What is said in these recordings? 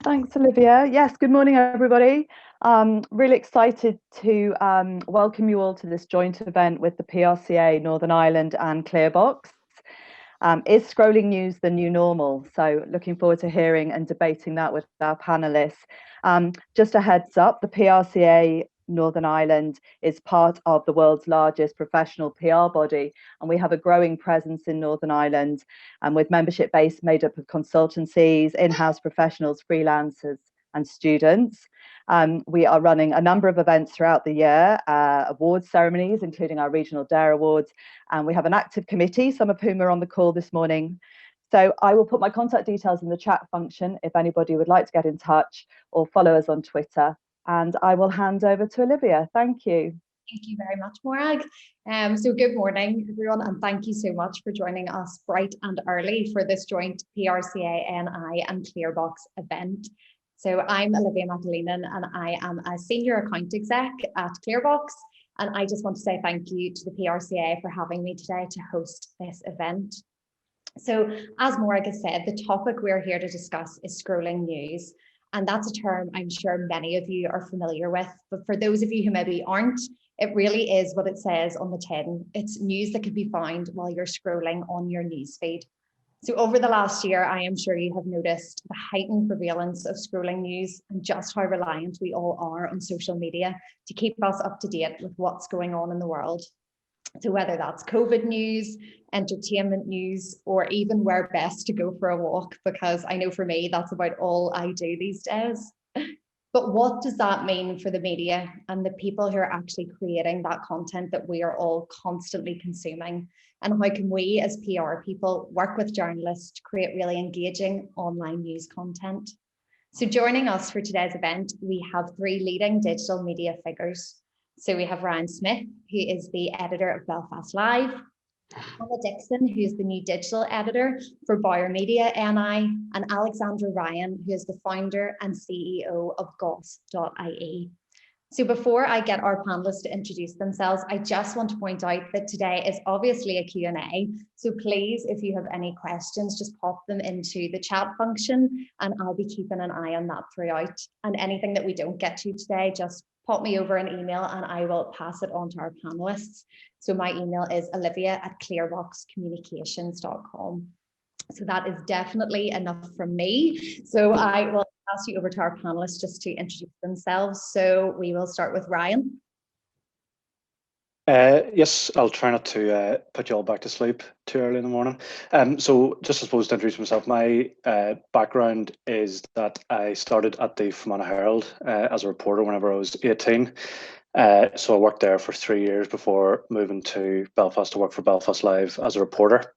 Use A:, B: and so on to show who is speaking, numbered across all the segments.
A: Thanks, Olivia. Yes, good morning, everybody. Really excited to welcome you all to this joint event with the PRCA Northern Ireland and Clearbox. Is scrolling news the new normal? So looking forward to hearing and debating that with our panellists. Just a heads up, the PRCA Northern Ireland is part of the world's largest professional PR body, and we have a growing presence in Northern Ireland, and with membership base made up of consultancies, in-house professionals, freelancers and students. We are running a number of events throughout the year, awards ceremonies, including our regional DARE Awards, and we have an active committee, some of whom are on the call this morning. So I will put my contact details in the chat function if anybody would like to get in touch or follow us on Twitter. And I will hand over to Olivia. Thank you.
B: Thank you very much, Morag. So good morning, everyone, and thank you so much for joining us bright and early for this joint PRCA NI and Clearbox event. So I'm Olivia McAleenan, and I am a senior account exec at Clearbox. And I just want to say thank you to the PRCA for having me today to host this event. So as Morag has said, the topic we're here to discuss is scrolling news. And that's a term I'm sure many of you are familiar with. But for those of you who maybe aren't, it really is what it says on the tin. It's news that can be found while you're scrolling on your newsfeed. So over the last year, I am sure you have noticed the heightened prevalence of scrolling news and just how reliant we all are on social media to keep us up to date with what's going on in the world. So whether that's COVID news, entertainment news, or even where best to go for a walk, because I know for me, that's about all I do these days. But what does that mean for the media and the people who are actually creating that content that we are all constantly consuming? And how can we as PR people work with journalists to create really engaging online news content? So joining us for today's event, we have three leading digital media figures. So we have Ryan Smith, who is the editor of Belfast Live, Dickson, who is the new digital editor for Bauer Media NI, and Alexandra Ryan, who is the founder and CEO of Goss.ie. So before I get our panelists to introduce themselves, I just want to point out that today is obviously a Q&A. So please, if you have any questions, just pop them into the chat function and I'll be keeping an eye on that throughout. And anything that we don't get to today, just pop me over an email and I will pass it on to our panelists. So my email is olivia@clearboxcommunications.com. So that is definitely enough from me. So I will pass you over to our panelists just to introduce themselves. So we will start with Ryan.
C: Yes, I'll try not to put you all back to sleep too early in the morning. So just I suppose to introduce myself, my background is that I started at the Fermanagh Herald as a reporter whenever I was 18. So I worked there for 3 years before moving to Belfast to work for Belfast Live as a reporter.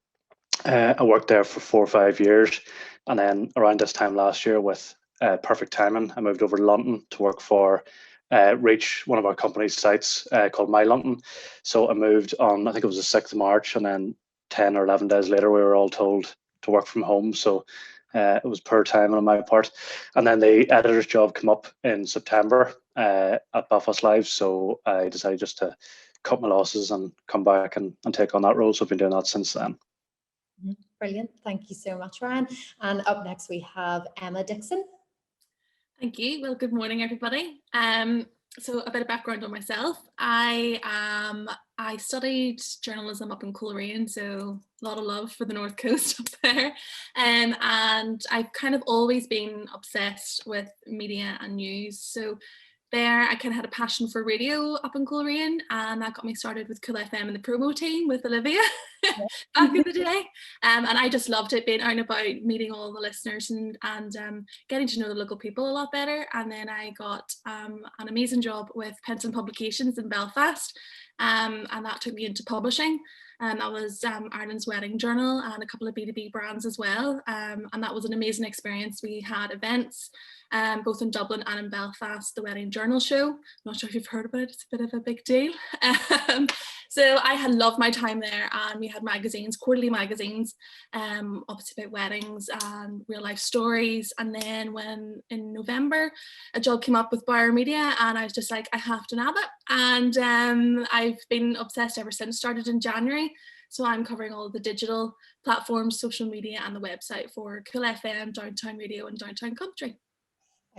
C: I worked there for 4 or 5 years, and then around this time last year, with perfect timing, I moved over to London to work for Reach, one of our company's sites called My London. So I moved on, I think it was the 6th of March, and then 10 or 11 days later, we were all told to work from home. So it was poor timing on my part. And then the editor's job came up in September at Belfast Live. So I decided just to cut my losses and come back and take on that role. So I've been doing that since then.
B: Brilliant. Thank you so much, Ryan. And up next, we have Emma Dickson.
D: Thank you. Well, good morning, everybody. So a bit of background on myself. I studied journalism up in Coleraine, so a lot of love for the North Coast up there. And I've kind of always been obsessed with media and news. So there I kind of had a passion for radio up in Coleraine, and that got me started with Cool FM and the promo team with Olivia back in the day. And I just loved it, being out and about, meeting all the listeners and getting to know the local people a lot better. And then I got an amazing job with Penson Publications in Belfast, and that took me into publishing. That was Ireland's Wedding Journal and a couple of B2B brands as well. And that was an amazing experience. We had events both in Dublin and in Belfast, the Wedding Journal show. I'm not sure if you've heard about it, it's a bit of a big deal. So I had loved my time there, and we had magazines, quarterly magazines, obviously about weddings and real life stories. And then when in November, a job came up with Bauer Media, and I was just like, I have to nab it. And I've been obsessed ever since, started in January. So I'm covering all the digital platforms, social media, and the website for Cool FM, Downtown Radio, and Downtown Country.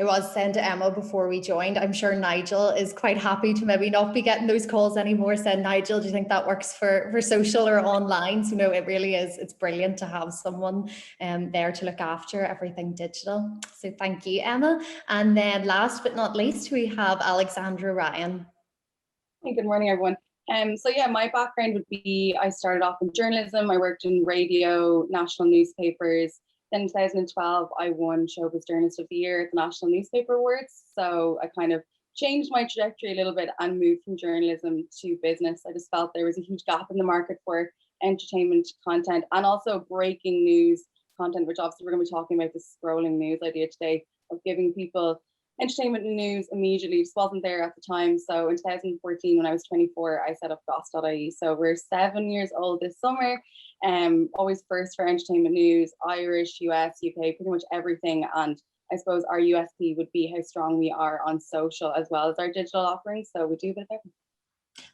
B: I was saying to Emma before we joined, I'm sure Nigel is quite happy to maybe not be getting those calls anymore. Said, Nigel, do you think that works for social or online? So no, it really is. It's brilliant to have someone there to look after everything digital. So thank you, Emma. And then last but not least, we have Alexandra Ryan.
E: Hey, good morning, everyone. So yeah, my background would be, I started off in journalism. I worked in radio, national newspapers. Then in 2012, I won Showbiz Journalist of the Year at the National Newspaper Awards. So I kind of changed my trajectory a little bit and moved from journalism to business. I just felt there was a huge gap in the market for entertainment content and also breaking news content, which obviously we're going to be talking about, this scrolling news idea today of giving people entertainment news immediately. Just wasn't there at the time. So in 2014, when I was 24, I set up Goss.ie. So we're 7 years old this summer. Always first for entertainment news, Irish, US, UK, pretty much everything. And I suppose our USP would be how strong we are on social as well as our digital offerings. So we do a bit of everything.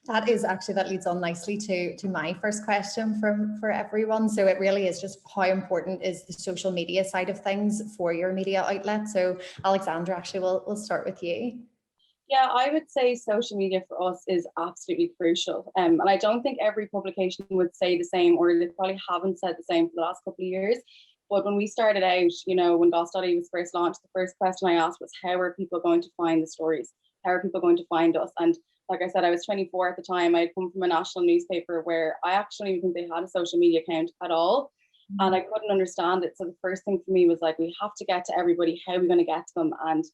B: That leads on nicely to my first question for everyone. So it really is just how important is the social media side of things for your media outlet? So Alexandra, actually, we'll start with you.
E: Yeah, I would say social media for us is absolutely crucial. And I don't think every publication would say the same, or they probably haven't said the same for the last couple of years. But when we started out, you know, when Goss.ie was first launched, the first question I asked was, how are people going to find the stories? How are people going to find us? And like I said, I was 24 at the time. I'd come from a national newspaper where I actually didn't think they had a social media account at all. And I couldn't understand it. So the first thing for me was like, we have to get to everybody. How are we going to get to them? And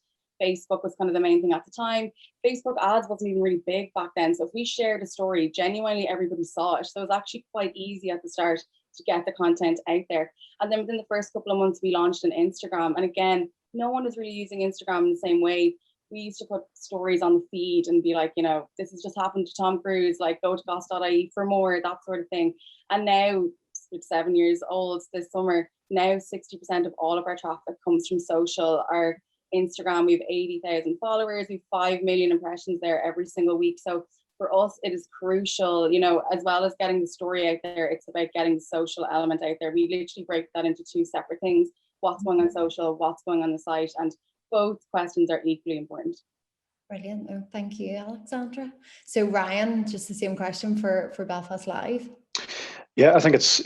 E: Facebook was kind of the main thing at the time. Facebook ads wasn't even really big back then. So if we shared a story, genuinely everybody saw it. So it was actually quite easy at the start to get the content out there. And then within the first couple of months, we launched an Instagram. And again, no one was really using Instagram in the same way. We used to put stories on the feed and be like, you know, this has just happened to Tom Cruise, like go to Goss.ie for more, that sort of thing. And now, it's 7 years old this summer, now 60% of all of our traffic comes from social. Our Instagram, we have 80,000 followers, we have 5 million impressions there every single week. So for us, it is crucial, you know, as well as getting the story out there, it's about getting the social element out there. We literally break that into two separate things: what's going on social, what's going on the site, and both questions are equally important.
B: Brilliant. Oh, thank you, Alexandra. So Ryan, just the same question for Belfast Live.
C: Yeah, I think it's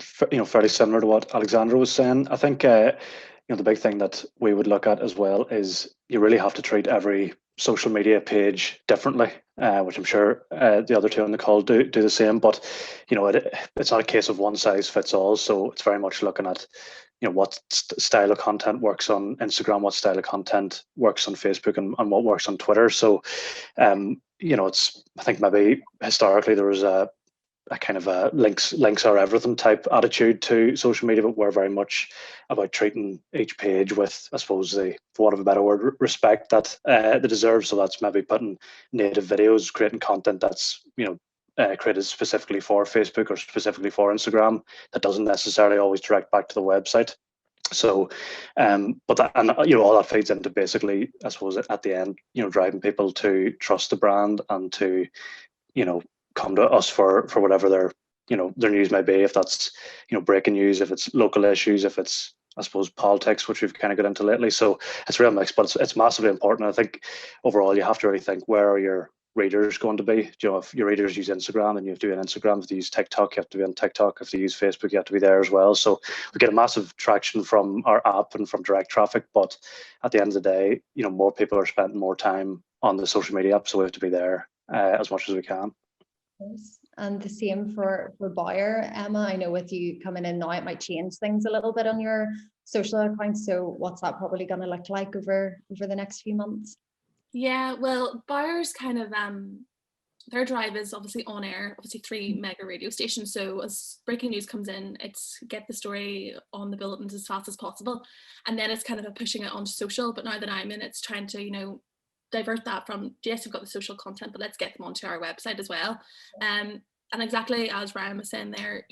C: fairly similar to what Alexandra was saying. I think the big thing that we would look at as well is you really have to treat every social media page differently, which I'm sure the other two on the call do the same. But it's not a case of one size fits all. So it's very much looking at what style of content works on Instagram, what style of content works on Facebook, and what works on Twitter. So I think maybe historically there was a kind of a links are everything type attitude to social media, but we're very much about treating each page with, I suppose, for want of a better word, respect that they deserve. So that's maybe putting native videos, creating content that's created specifically for Facebook or specifically for Instagram that doesn't necessarily always direct back to the website. So, all that feeds into basically, I suppose, at the end, driving people to trust the brand and to, come to us for whatever their news may be. If that's, breaking news, if it's local issues, if it's, I suppose, politics, which we've kind of got into lately. So it's real mixed, but it's massively important. I think overall, you have to really think, where are your readers going to be? If your readers use Instagram, and you have to be on Instagram. If they use TikTok, you have to be on TikTok. If they use Facebook, you have to be there as well. So we get a massive traction from our app and from direct traffic, but at the end of the day, more people are spending more time on the social media app, so we have to be there as much as we can.
B: And the same for Bauer. Emma, I know with you coming in now, it might change things a little bit on your social accounts. So what's that probably going to look like over the next few months?
D: Yeah, well, Bauer's kind of their drive is obviously on air, obviously 3 mega radio stations. So as breaking news comes in, it's get the story on the bulletins as fast as possible, and then it's kind of a pushing it onto social. But now that I'm in, it's trying to divert that from, yes, we've got the social content, but let's get them onto our website as well. And exactly as Ryan was saying there,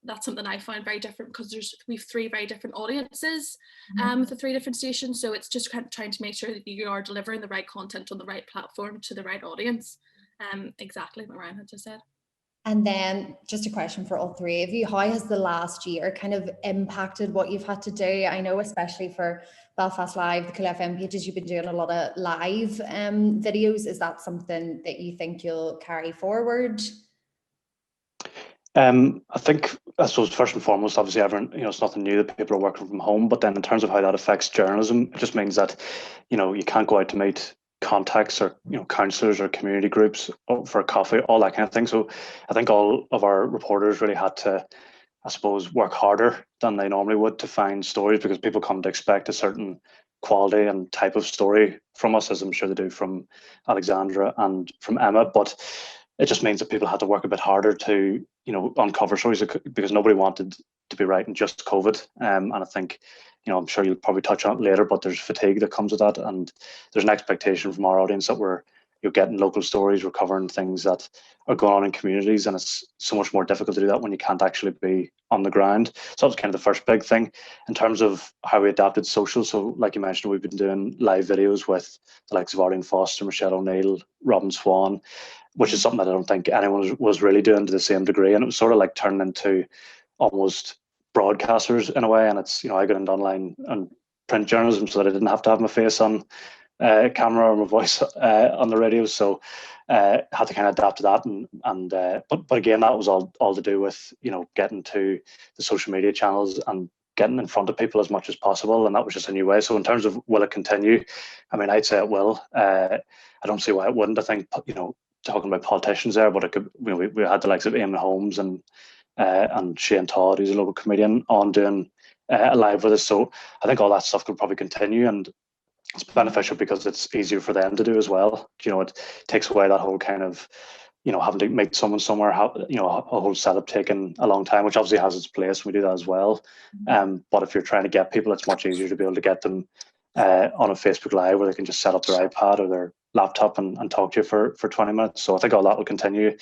D: that's something I find very different, because we've 3 very different audiences with the 3 different stations. So it's just kind of trying to make sure that you are delivering the right content on the right platform to the right audience. Exactly what Ryan had just said.
B: And then just a question for all three of you. How has the last year kind of impacted what you've had to do? I know especially for Belfast Live, the Cool FM pages, you've been doing a lot of live videos. Is that something that you think you'll carry forward?
C: I think, I suppose, first and foremost, obviously, everyone, it's nothing new that people are working from home. But then in terms of how that affects journalism, it just means that, you can't go out to meet contacts or, counsellors or community groups for a coffee, all that kind of thing. So I think all of our reporters really had to, I suppose, work harder than they normally would to find stories, because people come to expect a certain quality and type of story from us, as I'm sure they do from Alexandra and from Emma. But it just means that people had to work a bit harder to, uncover stories, because nobody wanted to be writing just COVID. And I think, I'm sure you'll probably touch on it later, but there's fatigue that comes with that. And there's an expectation from our audience that you're getting local stories, we're covering things that are going on in communities, and it's so much more difficult to do that when you can't actually be on the ground. So that was kind of the first big thing. In terms of how we adapted social, so like you mentioned, we've been doing live videos with the likes of Arlene Foster, Michelle O'Neill, Robin Swan, which is something that I don't think anyone was really doing to the same degree. And it was sort of like turning into almost broadcasters in a way. And it's, I got into online and print journalism so that I didn't have to have my face on camera or my voice on the radio. So had to kind of adapt to that. But again, that was all to do with, getting to the social media channels and getting in front of people as much as possible. And that was just a new way. So in terms of will it continue? I mean, I'd say it will. I don't see why it wouldn't. I think, talking about politicians there, but it could, we had the likes of Eamon Holmes and Shane Todd, who's a local comedian, on doing a live with us. So I think all that stuff could probably continue, and it's beneficial because it's easier for them to do as well. It takes away that whole kind of, having to make someone somewhere, a whole setup taking a long time, which obviously has its place. We do that as well. But if you're trying to get people, it's much easier to be able to get them on a Facebook Live where they can just set up their iPad or their laptop and talk to you for 20 minutes. So I think all that will continue.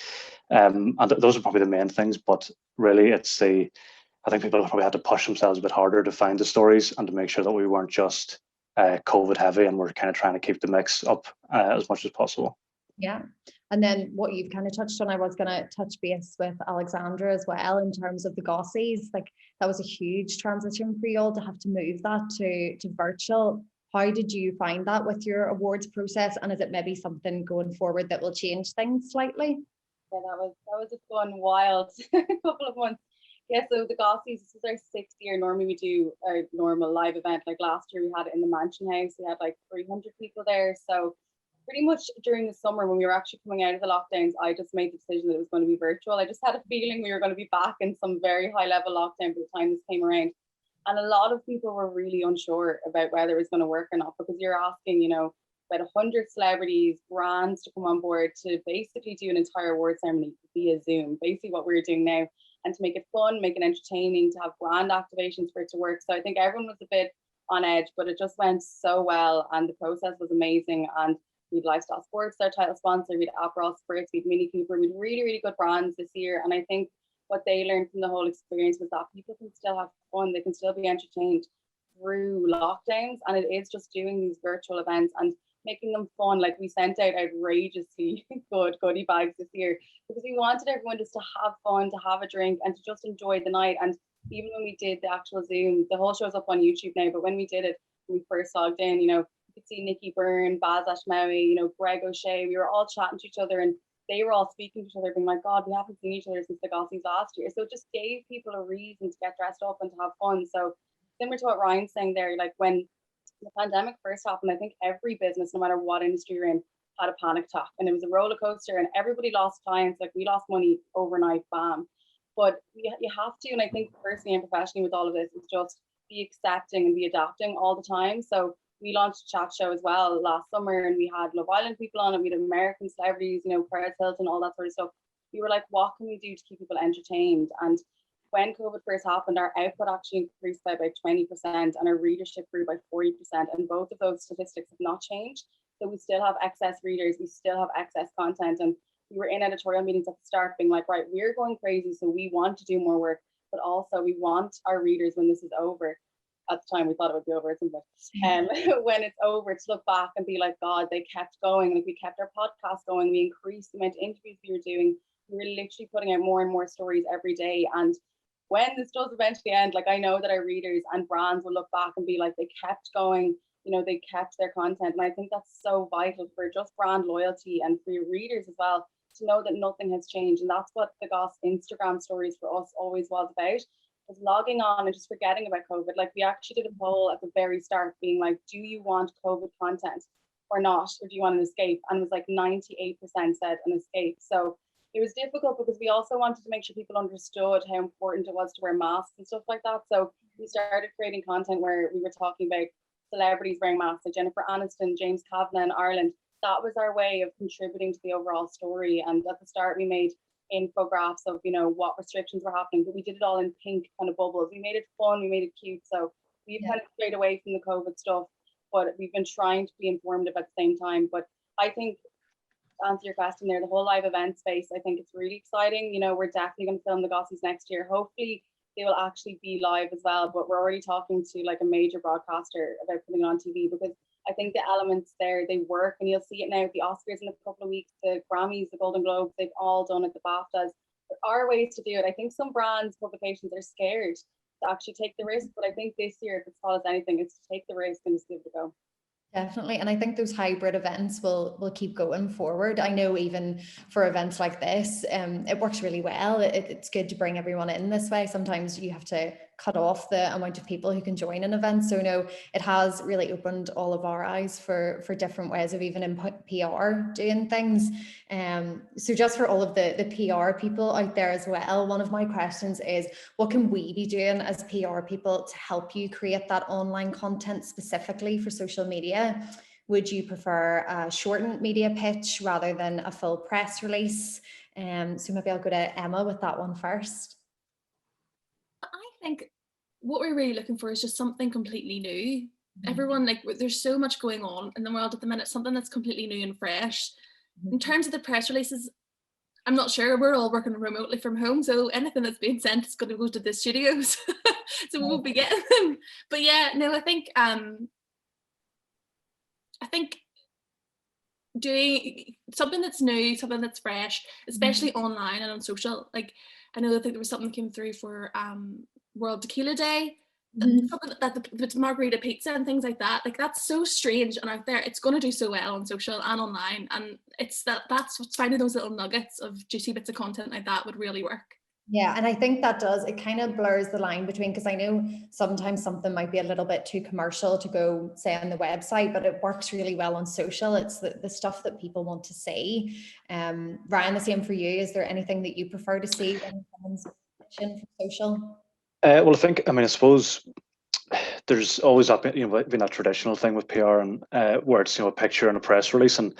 C: And those are probably the main things. But really, I think people probably had to push themselves a bit harder to find the stories and to make sure that we weren't just COVID heavy, and we're kind of trying to keep the mix up as much as possible.
B: Yeah. And then what you've kind of touched on, I was going to touch base with Alexandra as well in terms of the Gossies. Like, that was a huge transition for you all to have to move that to virtual. How did you find that with your awards process? And is it maybe something going forward that will change things slightly?
E: Yeah, that was a fun, wild couple of months. Yeah, so the Gossies, this is our 6th year. Normally we do a normal live event. Like last year we had it in the Mansion House. We had like 300 people there. So pretty much during the summer when we were actually coming out of the lockdowns, I just made the decision that it was going to be virtual. I just had a feeling we were going to be back in some very high level lockdown by the time this came around. And a lot of people were really unsure about whether it was going to work or not, because you're asking, about 100 celebrities, brands to come on board to basically do an entire award ceremony via Zoom, basically what we're doing now, and to make it fun, make it entertaining, to have brand activations for it to work. So I think everyone was a bit on edge, but it just went so well, and the process was amazing. And we'd Lifestyle Sports, our title sponsor, we'd Aperol Spirits, we'd Mini Cooper, we'd really, really good brands this year. And I think what they learned from the whole experience was that people can still have fun, they can still be entertained through lockdowns, and it is just doing these virtual events and making them fun. Like, we sent out outrageously good goodie bags this year because we wanted everyone just to have fun, to have a drink, and to just enjoy the night. And even when we did the actual Zoom, the whole show's up on YouTube now, but when we did it, when we first logged in, you could see Nikki Byrne, Baz Ashmawi, Greg O'Shea, we were all chatting to each other, and they were all speaking to each other, being like, God, we haven't seen each other since the Gossies last year. So it just gave people a reason to get dressed up and to have fun. So similar to what Ryan's saying there, like when the pandemic first happened, I think every business, no matter what industry you're in, had a panic attack, and it was a roller coaster, and everybody lost clients. Like, we lost money overnight, bam. But you have to, and I think personally and professionally with all of this, is just be accepting and be adapting all the time. So we launched a chat show as well last summer, and we had Love Island people on it, we had American celebrities, Paris Hilton, all that sort of stuff. We were like, what can we do to keep people entertained? And when COVID first happened, our output actually increased by about 20% and our readership grew by 40%. And both of those statistics have not changed. So we still have excess readers, we still have excess content. And we were in editorial meetings at the start being like, right, we're going crazy, so we want to do more work, but also we want our readers, when this is over, at the time we thought it would be over at some point, when it's over, to look back and be like, God, they kept going. Like, we kept our podcast going, we increased the amount of interviews we were doing, we're literally putting out more and more stories every day. And when this does eventually end, like I know that our readers and brands will look back and be like, they kept going, they kept their content. And I think that's so vital for just brand loyalty and for your readers as well, to know that nothing has changed. And that's what the Goss Instagram stories for us always was about, was logging on and just forgetting about COVID. Like, we actually did a poll at the very start being like, do you want COVID content or not? Or do you want an escape? And it was like 98% said an escape. So it was difficult because we also wanted to make sure people understood how important it was to wear masks and stuff like that. So we started creating content where we were talking about celebrities wearing masks, like Jennifer Aniston, James Kavanagh in Ireland. That was our way of contributing to the overall story. And at the start, we made infographics of, what restrictions were happening, but we did it all in pink kind of bubbles. We made it fun, we made it cute. So we've kind of strayed away from the COVID stuff, but we've been trying to be informative at the same time. But I think, to answer your question there, the whole live event space, I think it's really exciting. We're definitely going to film the Gossies next year. Hopefully they will actually be live as well, but we're already talking to like a major broadcaster about putting it on TV, because I think the elements there, they work, and you'll see it now at the Oscars in a couple of weeks, the Grammys, the Golden Globes, they've all done it, the BAFTAs. There are ways to do it. I think some brands, publications are scared to actually take the risk, but I think this year, if it's taught us anything, it's to take the risk and just give it a go.
B: Definitely. And I think those hybrid events will keep going forward. I know even for events like this, it works really well. It's good to bring everyone in this way. Sometimes you have to cut off the amount of people who can join an event. So no, it has really opened all of our eyes for different ways of even in PR doing things. So just for all of the PR people out there as well, one of my questions is, what can we be doing as PR people to help you create that online content specifically for social media? Would you prefer a shortened media pitch rather than a full press release? So maybe I'll go to Emma with that one first.
D: I think what we're really looking for is just something completely new. Everyone, there's so much going on in the world at the minute, something that's completely new and fresh. In terms of the press releases, I'm not sure. We're all working remotely from home, so anything that's being sent is going to go to the studios. So we won't be getting them. But yeah, no, I think doing something that's new, something that's fresh, especially online and on social. I think there was something that came through for World Tequila Day, something that margarita pizza and things like that. That's so strange and out there. It's going to do so well on social and online, and that's what's finding those little nuggets of juicy bits of content like that would really work.
B: Yeah, and I think it kind of blurs the line between, because I know sometimes something might be a little bit too commercial to go say on the website, but it works really well on social. It's the stuff that people want to see. Ryan, the same for you. Is there anything that you prefer to see when someone's pitching for social?
C: Well, I suppose there's always been that traditional thing with PR, and where it's a picture and a press release, and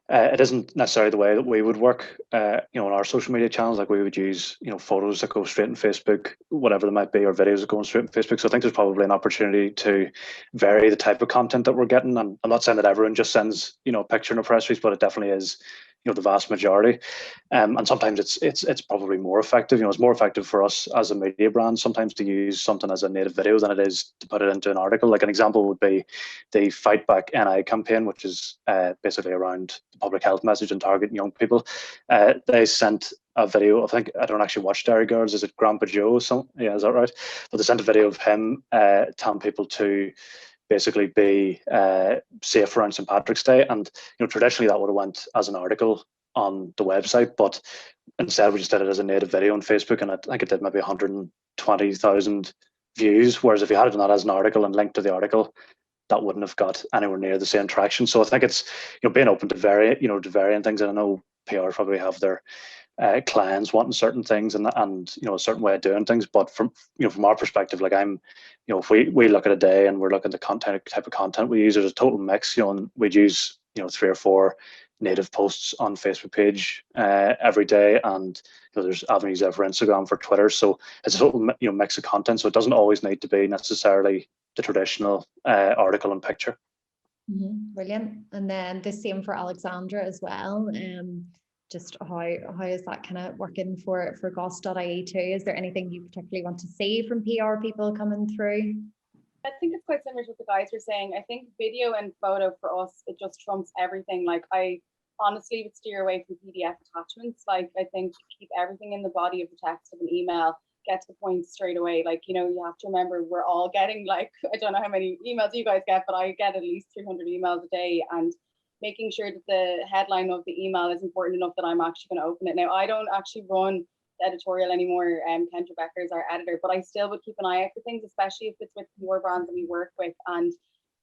C: it isn't necessarily the way that we would work. On our social media channels, we would use photos that go straight in Facebook, whatever they might be, or videos that go straight in Facebook. So I think there's probably an opportunity to vary the type of content that we're getting. And I'm not saying that everyone just sends a picture in a press release, but it definitely is the vast majority. And sometimes it's probably more effective. It's more effective for us as a media brand sometimes to use something as a native video than it is to put it into an article. Like an example would be the Fight Back NI campaign, which is basically around the public health message and targeting young people. They sent a video. I don't actually watch Dairy Girls. Is it Grandpa Joe? Yeah, is that right? But they sent a video of him telling people to basically be safe around St. Patrick's Day, and traditionally that would have went as an article on the website, but instead we just did it as a native video on Facebook, and I think it did maybe 120,000 views. Whereas if you had it done that as an article and linked to the article, that wouldn't have got anywhere near the same traction. So I think it's being open to varying things. And I know PR probably have their clients wanting certain things and a certain way of doing things, but from our perspective, if we look at a day and we're looking at the type of content we use, there's a total mix, and we'd use 3 or 4 native posts on Facebook page every day, and there's avenues there for Instagram, for Twitter. So it's a total mix of content, so it doesn't always need to be necessarily the traditional article and picture.
B: Brilliant. And then the same for Alexandra as well. Just how is that kind of working for Goss.ie too? Is there anything you particularly want to see from PR people coming through?
E: I think it's quite similar to what the guys were saying. I think video and photo for us, it just trumps everything. I honestly would steer away from PDF attachments. Like, I think keep everything in the body of the text of an email, get to the point straight away. Like, you know, you have to remember we're all getting, like, I don't know how many emails you guys get, but I get at least 300 emails a day, and making sure that the headline of the email is important enough that I'm actually going to open it. Now, I don't actually run the editorial anymore. Kendra Becker is our editor, but I still would keep an eye out for things, especially if it's with more brands that we work with. And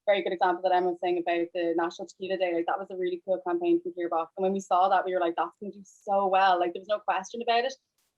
E: very good example that Emma was saying about the National Tequila Day, like that was a really cool campaign from Clearbox. And when we saw that, we were like, that's going to do so well. Like, there was no question about it.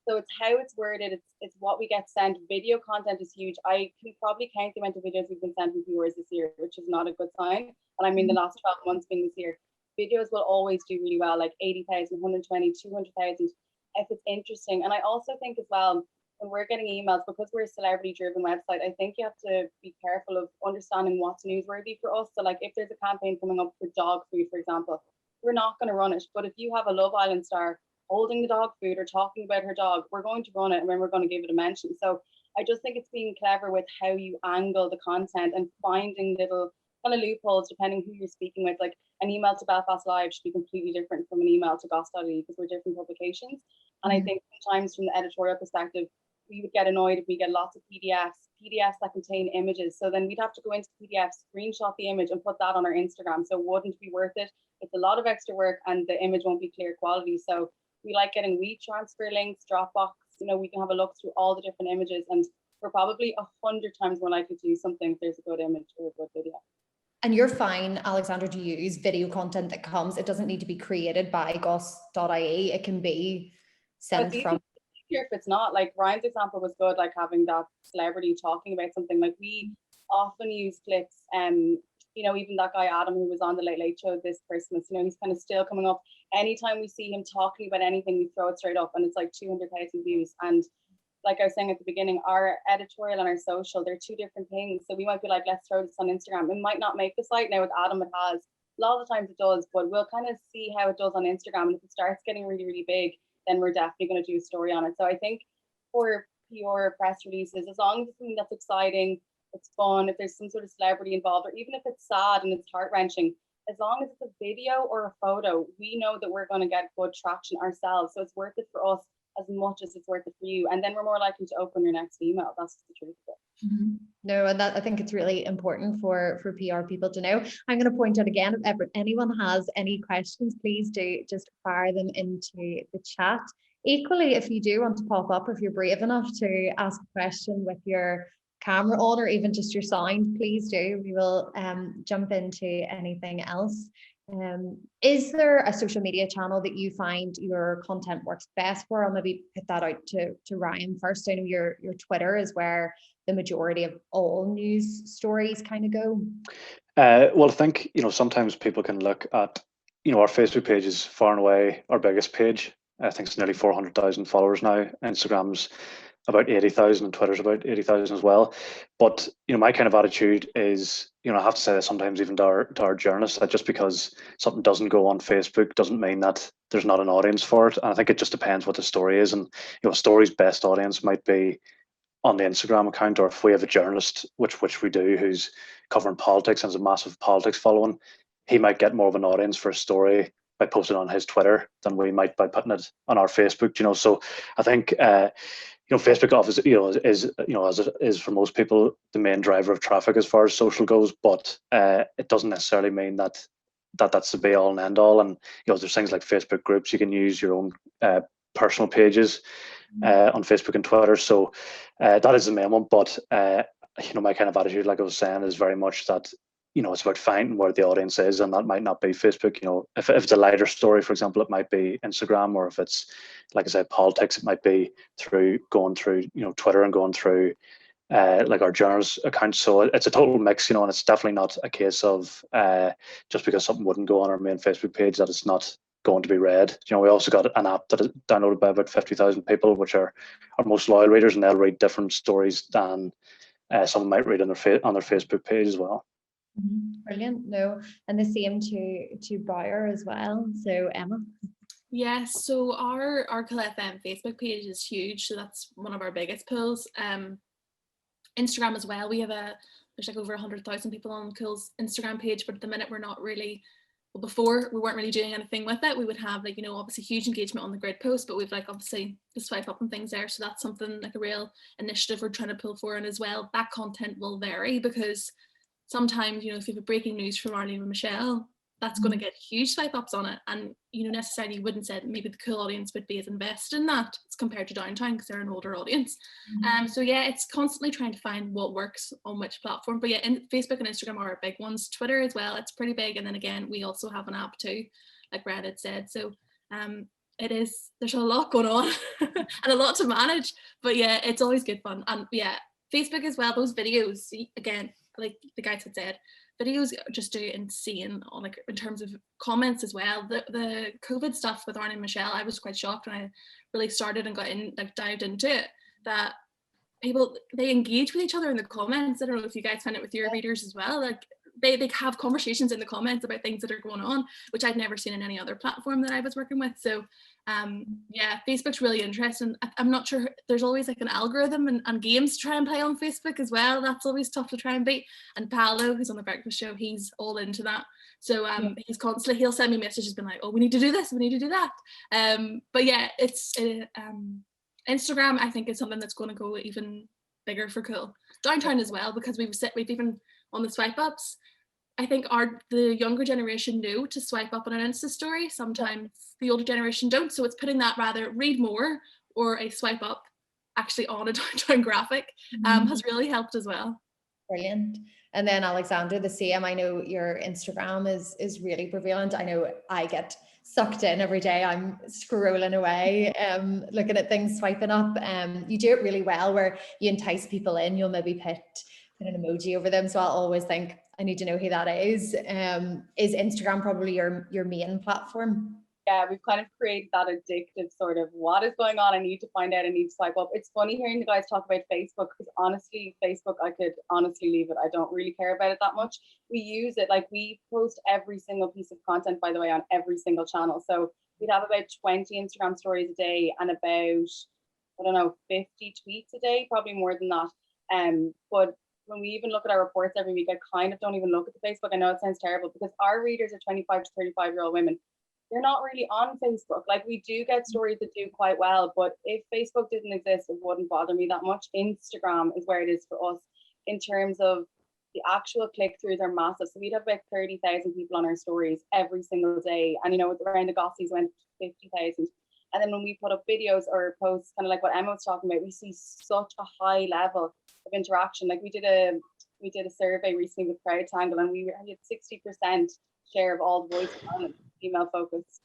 E: So it's how it's worded, it's what we get sent. Video content is huge. I can probably count the amount of videos we've been sent from viewers this year, which is not a good sign. And I mean, the last 12 months being this year, videos will always do really well, like 80,000, 120, 200,000, if it's interesting. And I also think as well, when we're getting emails, because we're a celebrity driven website, I think you have to be careful of understanding what's newsworthy for us. So like if there's a campaign coming up for dog food, for example, we're not going to run it. But if you have a Love Island star holding the dog food or talking about her dog, we're going to run it, and then we're going to give it a mention. So I just think it's being clever with how you angle the content and finding little kind of loopholes depending who you're speaking with. Like an email to Belfast Live should be completely different from an email to Goss.ie because we're different publications. And I think sometimes from the editorial perspective, we would get annoyed if we get lots of PDFs that contain images. So then we'd have to go into PDF, screenshot the image and put that on our Instagram. So it wouldn't be worth it. It's a lot of extra work and the image won't be clear quality. So we like getting WeTransfer links, Dropbox, you know, we can have a look through all the different images, and we're probably 100 times more likely to use something if there's a good image or a good video.
B: And you're fine, Alexandra, to use video content that comes. It doesn't need to be created by Goss.ie. It can be sent from.
E: If it's not, like Ryan's example was good, like having that celebrity talking about something. Like we often use clips, you know, even that guy Adam who was on the Late Late Show this Christmas, you know, he's kind of still coming up. Anytime we see him talking about anything, we throw it straight up, and it's like 200,000 views. And like I was saying at the beginning, our editorial and our social, they're two different things. So we might be like, let's throw this on Instagram. It might not make the site. Now with Adam, it has. A lot of the times it does, but we'll kind of see how it does on Instagram. And if it starts getting really, really big, then we're definitely going to do a story on it. So I think for PR press releases, as long as it's something that's exciting, it's fun, if there's some sort of celebrity involved, or even if it's sad and it's heart-wrenching, as long as it's a video or a photo, we know that we're going to get good traction ourselves. So it's worth it for us as much as it's worth it for you. And then we're more likely to open your next email. That's the truth of it.
B: Mm-hmm. No, and that I think it's really important for PR people to know. I'm going to point out again, if anyone has any questions, please do just fire them into the chat. Equally, if you do want to pop up, if you're brave enough to ask a question with your camera on or even just your sound, please do. We will jump into anything else. Is there a social media channel that you find your content works best for? I'll maybe put that out to Ryan first. I know your Twitter is where the majority of all news stories kind of go.
C: Well, I think, you know, sometimes people can look at, you know, our Facebook page is far and away our biggest page. I think it's nearly 400,000 followers now. Instagram's about 80,000 and Twitter's about 80,000 as well. But, you know, my kind of attitude is, you know, I have to say that sometimes even to our journalists, that just because something doesn't go on Facebook doesn't mean that there's not an audience for it. And I think it just depends what the story is. And, you know, a story's best audience might be on the Instagram account, or if we have a journalist, which we do, who's covering politics and has a massive politics following, he might get more of an audience for a story by posting on his Twitter than we might by putting it on our Facebook, you know. So I think you know, Facebook office, you know, is, you know, as it is for most people, the main driver of traffic as far as social goes, but it doesn't necessarily mean that that's the be all and end all. And, you know, there's things like Facebook groups. You can use your own personal pages on Facebook and Twitter. So that is the main one. But, you know, my kind of attitude, like I was saying, is very much that, you know, it's about finding where the audience is, and that might not be Facebook. You know, if it's a lighter story, for example, it might be Instagram, or if it's, like I said, politics, it might be going through, you know, Twitter and going through like our journalist accounts. So it's a total mix, you know, and it's definitely not a case of just because something wouldn't go on our main Facebook page that it's not going to be read. You know, we also got an app that is downloaded by about 50,000 people, which are our most loyal readers, and they'll read different stories than someone might read on their Facebook page as well.
B: Brilliant. No, and the same to Bauer as well. So Emma.
D: Yes, so our Kill FM Facebook page is huge, so that's one of our biggest pulls. Instagram as well. There's like over 100,000 people on Kill's Instagram page, but at the minute we're not really well, before we weren't really doing anything with it. We would have like, you know, obviously huge engagement on the grid post, but we've like obviously the swipe up and things there. So that's something like a real initiative we're trying to pull forward as well. That content will vary because sometimes, you know, if you have a breaking news from Arlene and Michelle, that's going to get huge swipe ups on it. And, you know, necessarily you wouldn't say that maybe the cool audience would be as invested in that as compared to Downtown because they're an older audience. So yeah, it's constantly trying to find what works on which platform. But yeah, Facebook and Instagram are our big ones. Twitter as well, it's pretty big. And then again, we also have an app too, like Reddit said. So there's a lot going on and a lot to manage. But yeah, it's always good fun. And yeah, Facebook as well, those videos, again, like the guys had said, videos just do insane on like in terms of comments as well. The COVID stuff with Arne and Michelle, I was quite shocked when I really started and got in, like dived into it, that people, they engage with each other in the comments. I don't know if you guys find it with your readers as well. Like they have conversations in the comments about things that are going on, which I'd never seen in any other platform that I was working with. So yeah, Facebook's really interesting. I'm not sure, there's always like an algorithm and games to try and play on Facebook as well. That's always tough to try and beat. And Paolo, who's on the breakfast show, he's all into that. So he's constantly, he'll send me messages being like, oh, we need to do this, we need to do that. But yeah, it's Instagram, I think, is something that's going to go even bigger for Cool. Downtown as well, because we've even on the swipe ups, I think the younger generation know to swipe up on an Insta story. Sometimes the older generation don't. So it's putting that rather read more or a swipe up actually on a Downtown graphic has really helped as well.
B: Brilliant. And then Alexandra, the same. I know your Instagram is really prevalent. I know I get sucked in every day. I'm scrolling away, looking at things, swiping up. You do it really well where you entice people in. You'll maybe put an emoji over them. So I'll always think, I need to know who that is. Is Instagram probably your main platform?
E: Yeah, we've kind of created that addictive sort of what is going on. I need to find out, I need to swipe up. It's funny hearing the guys talk about Facebook because honestly, Facebook, I could honestly leave it. I don't really care about it that much. We use it, like we post every single piece of content, by the way, on every single channel. So we'd have about 20 Instagram stories a day and about, I don't know, 50 tweets a day, probably more than that. But when we even look at our reports every week, I kind of don't even look at the Facebook. I know it sounds terrible because our readers are 25 to 35-year-old women. They're not really on Facebook. Like we do get stories that do quite well, but if Facebook didn't exist, it wouldn't bother me that much. Instagram is where it is for us in terms of the actual click-throughs are massive. So we'd have about 30,000 people on our stories every single day. And, you know, around the Gossies went 50,000. And then when we put up videos or posts, kind of like what Emma was talking about, we see such a high level of interaction. Like we did a survey recently with CrowdTangle and we had 60% share of all the voice female focused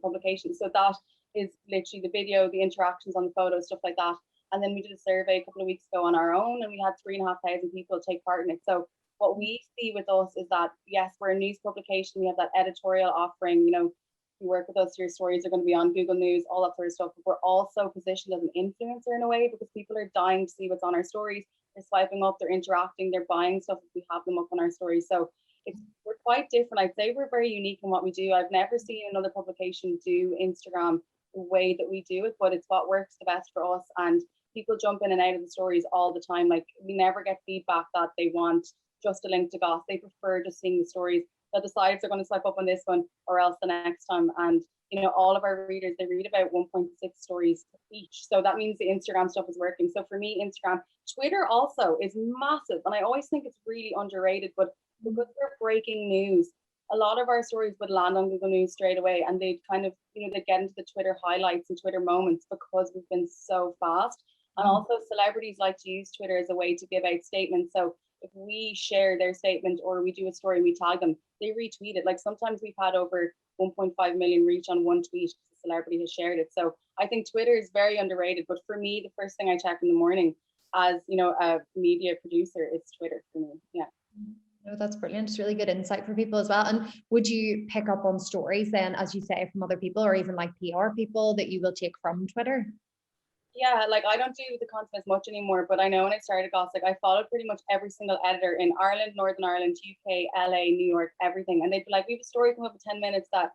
E: publications. So that is literally the video, the interactions on the photos, stuff like that. And then we did a survey a couple of weeks ago on our own and we had 3,500 people take part in it. So what we see with us is that, yes, we're a news publication. We have that editorial offering, you know, you work with us, your stories are going to be on Google News, all that sort of stuff. But we're also positioned as an influencer in a way because people are dying to see what's on our stories. They're swiping up, they're interacting, they're buying stuff if we have them up on our stories. So we're quite different. I'd say we're very unique in what we do. I've never seen another publication do Instagram the way that we do it, but it's what works the best for us. And people jump in and out of the stories all the time. Like we never get feedback that they want just a link to Goss. They prefer just seeing the stories. They'll decide if they're going to swipe up on this one or else the next time. And you know, all of our readers, they read about 1.6 stories each. So that means the Instagram stuff is working. So for me, Instagram, Twitter also is massive. And I always think it's really underrated, but because we're breaking news, a lot of our stories would land on Google News straight away and they'd kind of, you know, they'd get into the Twitter highlights and Twitter moments because we've been so fast. And also celebrities like to use Twitter as a way to give out statements. So if we share their statement or we do a story and we tag them, they retweet it. Like sometimes we've had over 1.5 million reach on one tweet because a celebrity has shared it. So I think Twitter is very underrated. But for me, the first thing I check in the morning as, you know, a media producer is Twitter for me. Yeah.
B: No, that's brilliant. It's really good insight for people as well. And would you pick up on stories then, as you say, from other people or even like PR people that you will take from Twitter?
E: Yeah, like I don't do the content as much anymore, but I know when I started Goss, like I followed pretty much every single editor in Ireland, Northern Ireland, UK, LA, New York, everything. And they'd be like, we have a story come up in 10 minutes that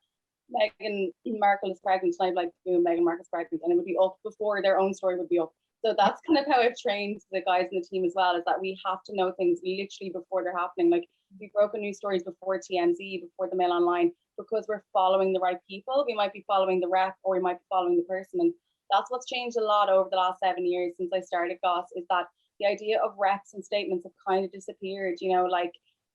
E: Meghan Markle is pregnant. And I'd be like, Meghan Markle is pregnant. And it would be up before their own story would be up. So that's kind of how I've trained the guys in the team as well, is that we have to know things literally before they're happening. Like We've broken news stories before TMZ, before the Mail Online, because we're following the right people. We might be following the rep, or we might be following the person. And that's what's changed a lot over the last 7 years since I started Goss, is that the idea of reps and statements have kind of disappeared. You know, like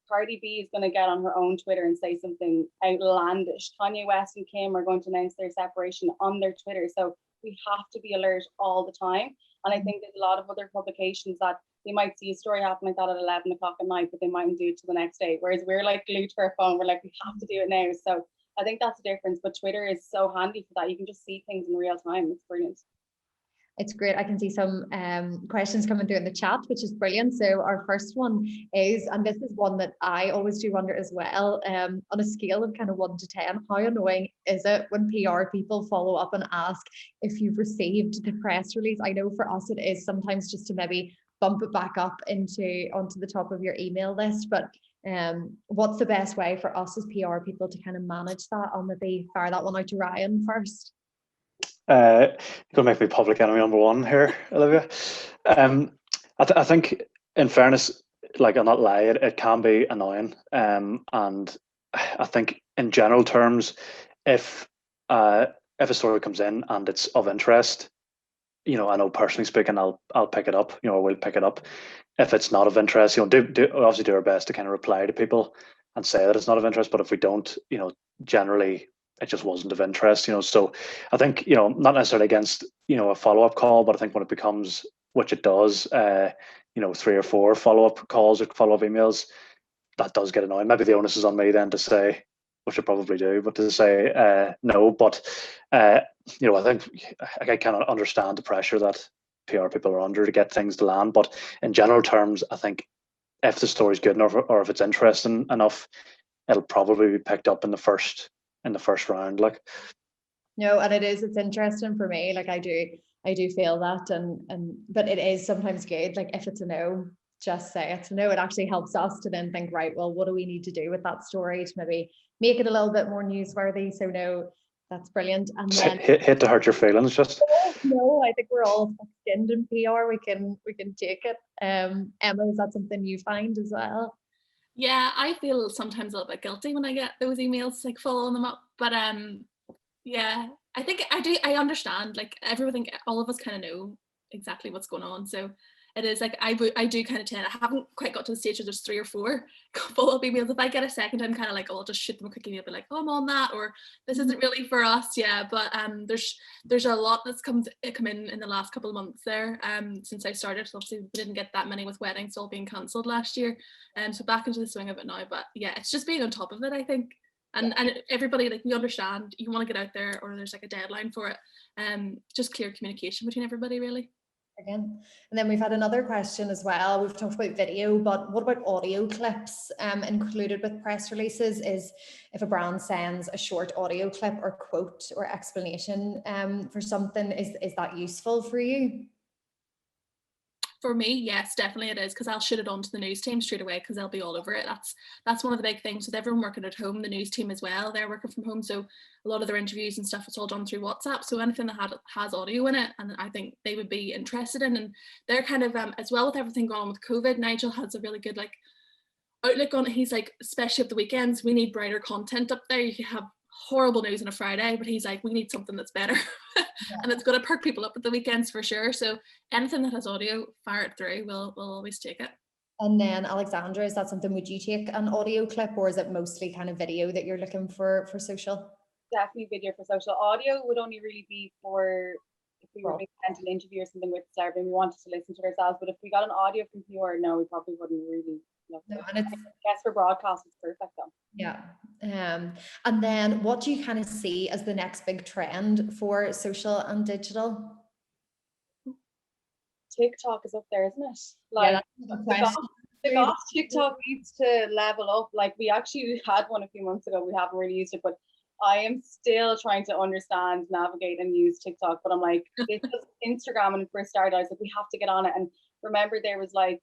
E: Cardi B is going to get on her own Twitter and say something outlandish. Kanye West and Kim are going to announce their separation on their Twitter. So we have to be alert all the time. And I think there's a lot of other publications that they might see a story happen like that at 11 o'clock at night, but they mightn't do it till the next day. Whereas we're like glued to our phone. We're like, we have to do it now. So I think that's the difference. But Twitter is so handy for that. You can just see things in real time. It's brilliant.
B: It's great. I can see some questions coming through in the chat, which is brilliant. So our first one is, and this is one that I always do wonder as well, on a scale of kind of 1 to 10, how annoying is it when PR people follow up and ask if you've received the press release? I know for us it is sometimes just to maybe bump it back up onto the top of your email list, but what's the best way for us as PR people to kind of manage that? I'll maybe fire that one out to Ryan first.
C: You're gonna make me public enemy number one here, Olivia. I think, in fairness, like, I'll not lie, it can be annoying. And I think in general terms, if a story comes in and it's of interest, you know, I know personally speaking, I'll pick it up. You know, we'll pick it up. If it's not of interest, you know, obviously do our best to kind of reply to people and say that it's not of interest. But if we don't, you know, generally it just wasn't of interest, you know. So I think, you know, not necessarily against, you know, a follow-up call, but I think when it becomes, which it does, you know, 3 or 4 follow-up calls or follow-up emails, that does get annoying. Maybe the onus is on me then to say, which I probably do, but to say no. But you know, I think I cannot understand the pressure that PR people are under to get things to land. But in general terms, I think if the story's good enough, or if it's interesting enough, it'll probably be picked up in the first round. Like,
B: no, and it's interesting for me. Like, I do feel that, and but it is sometimes good. Like, if it's a no, just say it's a no. It actually helps us to then think, right, well, what do we need to do with that story to maybe make it a little bit more newsworthy? So no, that's brilliant. And then
C: hit to hurt your feelings, just
B: no, I think we're all skinned in PR. We can take it. Emma, is that something you find as well?
D: Yeah, I feel sometimes a little bit guilty when I get those emails, like following them up. But yeah, I think I understand. Like, everything, all of us kind of know exactly what's going on. So it is like, I do kind of tend, I haven't quite got to the stage where there's 3 or 4 follow-up emails. If I get a second, I'm kind of like, oh, I'll just shoot them a quick email, be like, oh, I'm on that, or this isn't really for us. Yeah, but there's a lot that's come in the last couple of months there, since I started. So obviously we didn't get that many with weddings all being cancelled last year, so back into the swing of it now. But yeah, it's just being on top of it, I think. And everybody, like, we understand you want to get out there, or there's like a deadline for it. Just clear communication between everybody, really.
B: Again. And then we've had another question as well. We've talked about video, but what about audio clips included with press releases? Is if a brand sends a short audio clip or quote or explanation for something, is that useful for you?
D: For me, yes, definitely it is, because I'll shoot it onto the news team straight away, because they'll be all over it. That's one of the big things with everyone working at home. The news team as well, they're working from home, so a lot of their interviews and stuff, it's all done through WhatsApp. So anything that has audio in it, and I think they would be interested in, and they're kind of as well with everything going on with COVID. Nigel has a really good like outlook on it. He's like, especially at the weekends, we need brighter content up there. You can have horrible news on a Friday, but he's like, we need something that's better. And it's going to perk people up at the weekends for sure. So anything that has audio, fire it through. We'll always take it.
B: And then Alexandra, is that something, would you take an audio clip, or is it mostly kind of video that you're looking for social?
E: Definitely video for social. Audio would only really be for if we were sent an interview or something with the celebrity and we wanted to listen to it ourselves. But if we got an audio from PR, no, we probably wouldn't really. No, and it's, I guess for broadcast, it's perfect though.
B: Yeah. And then what do you kind of see as the next big trend for social and digital?
E: TikTok is up there, isn't it? Like, yeah, the Goss TikTok needs to level up. Like, we actually had one a few months ago. We haven't really used it, but I am still trying to understand, navigate, and use TikTok. But I'm like, this was Instagram when it first started. I was like, we have to get on it. And remember, there was like,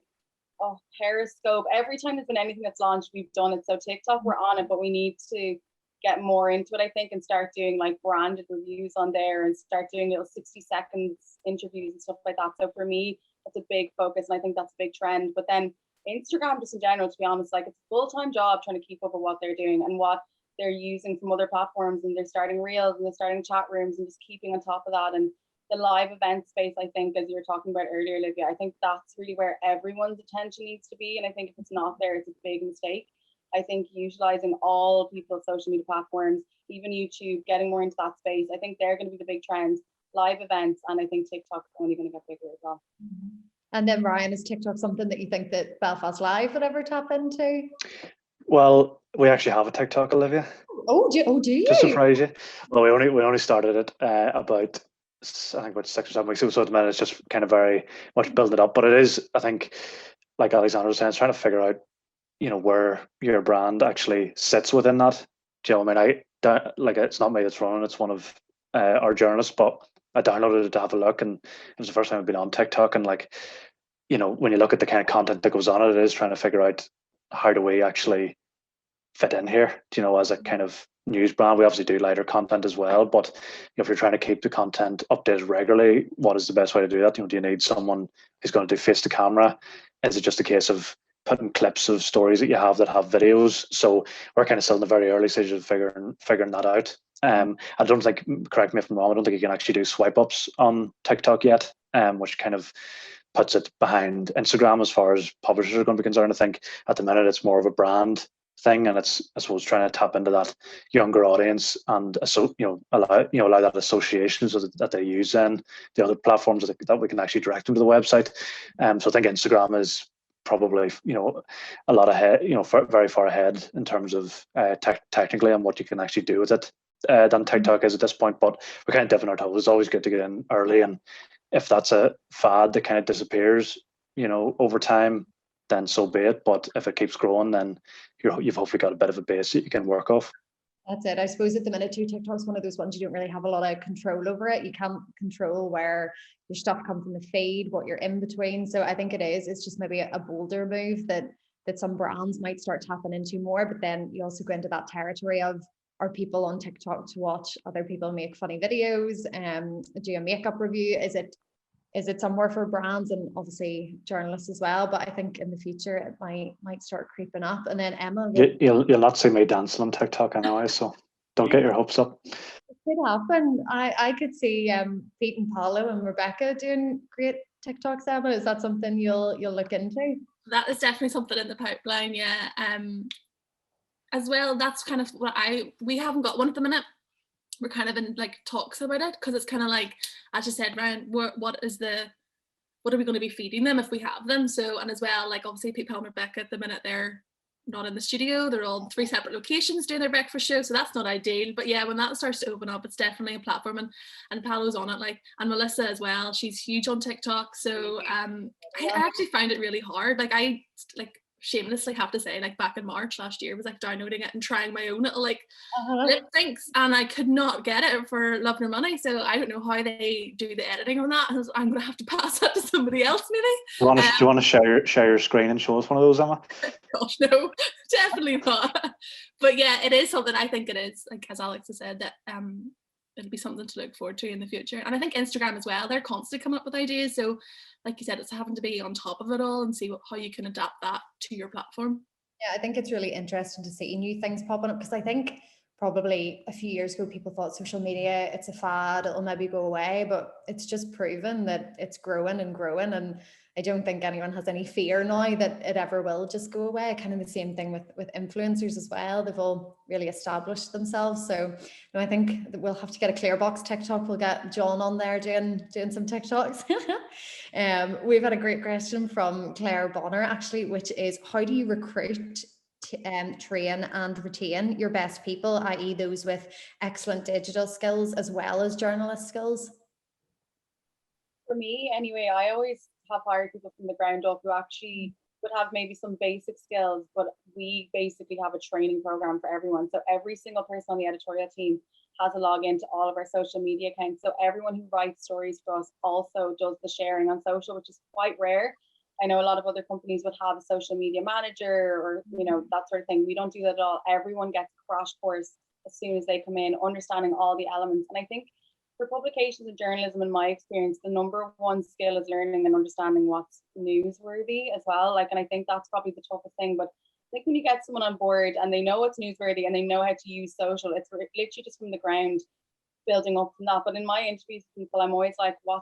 E: oh, Periscope. Every time there's been anything that's launched, we've done it. So TikTok, we're on it, but we need to get more into it, I think, and start doing like branded reviews on there and start doing little 60 seconds interviews and stuff like that. So for me, it's a big focus, and I think that's a big trend. But then Instagram just in general, to be honest, like it's a full-time job trying to keep up with what they're doing and what they're using from other platforms, and they're starting reels and they're starting chat rooms and just keeping on top of that. And the live event space, I think, as you were talking about earlier, Olivia, I think that's really where everyone's attention needs to be. And I think if it's not there, it's a big mistake. I think utilizing all people's social media platforms, even YouTube, getting more into that space, I think they're going to be the big trends. Live events, and I think TikTok's only going to get bigger as well.
B: And then Ryan, is TikTok something that you think that Belfast Live would ever tap into?
C: Well, we actually have a TikTok, Olivia.
B: Oh, do you?
C: To surprise you. Well, we only started it about, I think, about 6 or 7 weeks ago. So at the minute, it's just kind of very much building it up. But it is, I think, like Alexandra was saying, it's trying to figure out, where your brand actually sits within that. Do you know what I mean? Like, it's not me that's running, it's one of our journalists, but I downloaded it to have a look, and it was the first time I've been on TikTok. And like, when you look at the kind of content that goes on it, it is trying to figure out how do we actually fit in here, as a kind of news brand. We obviously do lighter content as well, but if you're trying to keep the content updated regularly, what is the best way to do that? Do you need someone who's going to do face to camera? Is it just a case of putting clips of stories that you have that have videos? So we're kind of still in the very early stages of figuring that out. I don't think, correct me if I'm wrong, I don't think you can actually do swipe ups on TikTok yet, which kind of puts it behind Instagram as far as publishers are going to be concerned. I think at the minute it's more of a brand thing, and it's, I suppose, trying to tap into that younger audience and allow that association so that they use then the other platforms that we can actually direct them to the website. So I think Instagram is probably a lot ahead, very far ahead in terms of technically and what you can actually do with it than TikTok is at this point. But we're kind of dipping our toes. It's always good to get in early, and if that's a fad that kind of disappears over time, then so be it. But if it keeps growing, then you've hopefully got a bit of a base that you can work off.
B: That's it. I suppose at the minute too, TikTok's one of those ones you don't really have a lot of control over it. You can't control where your stuff comes from the feed, what you're in between. So I think it's just maybe a bolder move that some brands might start tapping into more. But then you also go into that territory of, are people on TikTok to watch other people make funny videos, do a makeup review? Is it somewhere for brands and obviously journalists as well? But I think in the future it might start creeping up. And then Emma,
C: you'll not see me dancing on TikTok anyway, so don't get your hopes up.
B: It could happen. I could see Pete and Paolo and Rebecca doing great TikToks. Emma, is that something you'll look into?
D: That is definitely something in the pipeline, yeah. As well, that's kind of what we haven't got one at the minute. We're kind of in like talks about it, because it's kind of like, as you said, Ryan, what are we going to be feeding them if we have them? So, and as well, like obviously Pete, Paul and Rebecca at the minute, they're not in the studio, they're all in 3 separate locations doing their breakfast show, so that's not ideal. But yeah, when that starts to open up, it's definitely a platform, and Paolo's on it, like, and Melissa as well, she's huge on TikTok. So I actually find it really hard. I shamelessly have to say, like back in March last year, was like downloading it and trying my own little lip syncs, and I could not get it for love nor money. So I don't know how they do the editing on that. I'm gonna have to pass that to somebody else maybe.
C: Do you want to share your screen and show us one of those, Emma?
D: Gosh, no, definitely not. But yeah, it is something, I think it is, like as Alex has said, that it'll be something to look forward to in the future. And I think Instagram as well, they're constantly coming up with ideas. So like you said, it's having to be on top of it all and see how you can adapt that to your platform.
B: Yeah, I think it's really interesting to see new things popping up, because I think probably a few years ago people thought social media, it's a fad, it'll maybe go away, but it's just proven that it's growing and growing, and I don't think anyone has any fear now that it ever will just go away. Kind of the same thing with influencers as well. They've all really established themselves. So I think that we'll have to get a Clearbox TikTok. We'll get John on there doing some TikToks. We've had a great question from Claire Bonner actually, which is, how do you recruit, train and retain your best people, i.e. those with excellent digital skills as well as journalist skills?
E: For me anyway, I always have hired people from the ground up who actually would have maybe some basic skills, but we basically have a training program for everyone. So every single person on the editorial team has a login to all of our social media accounts. So everyone who writes stories for us also does the sharing on social, which is quite rare. I know a lot of other companies would have a social media manager or, that sort of thing. We don't do that at all. Everyone gets a crash course as soon as they come in, understanding all the elements. And I think for publications and journalism, in my experience, the number one skill is learning and understanding what's newsworthy as well. Like, and I think that's probably the toughest thing. But I think when you get someone on board and they know what's newsworthy and they know how to use social, it's literally just from the ground building up from that. But in my interviews with people, I'm always like, who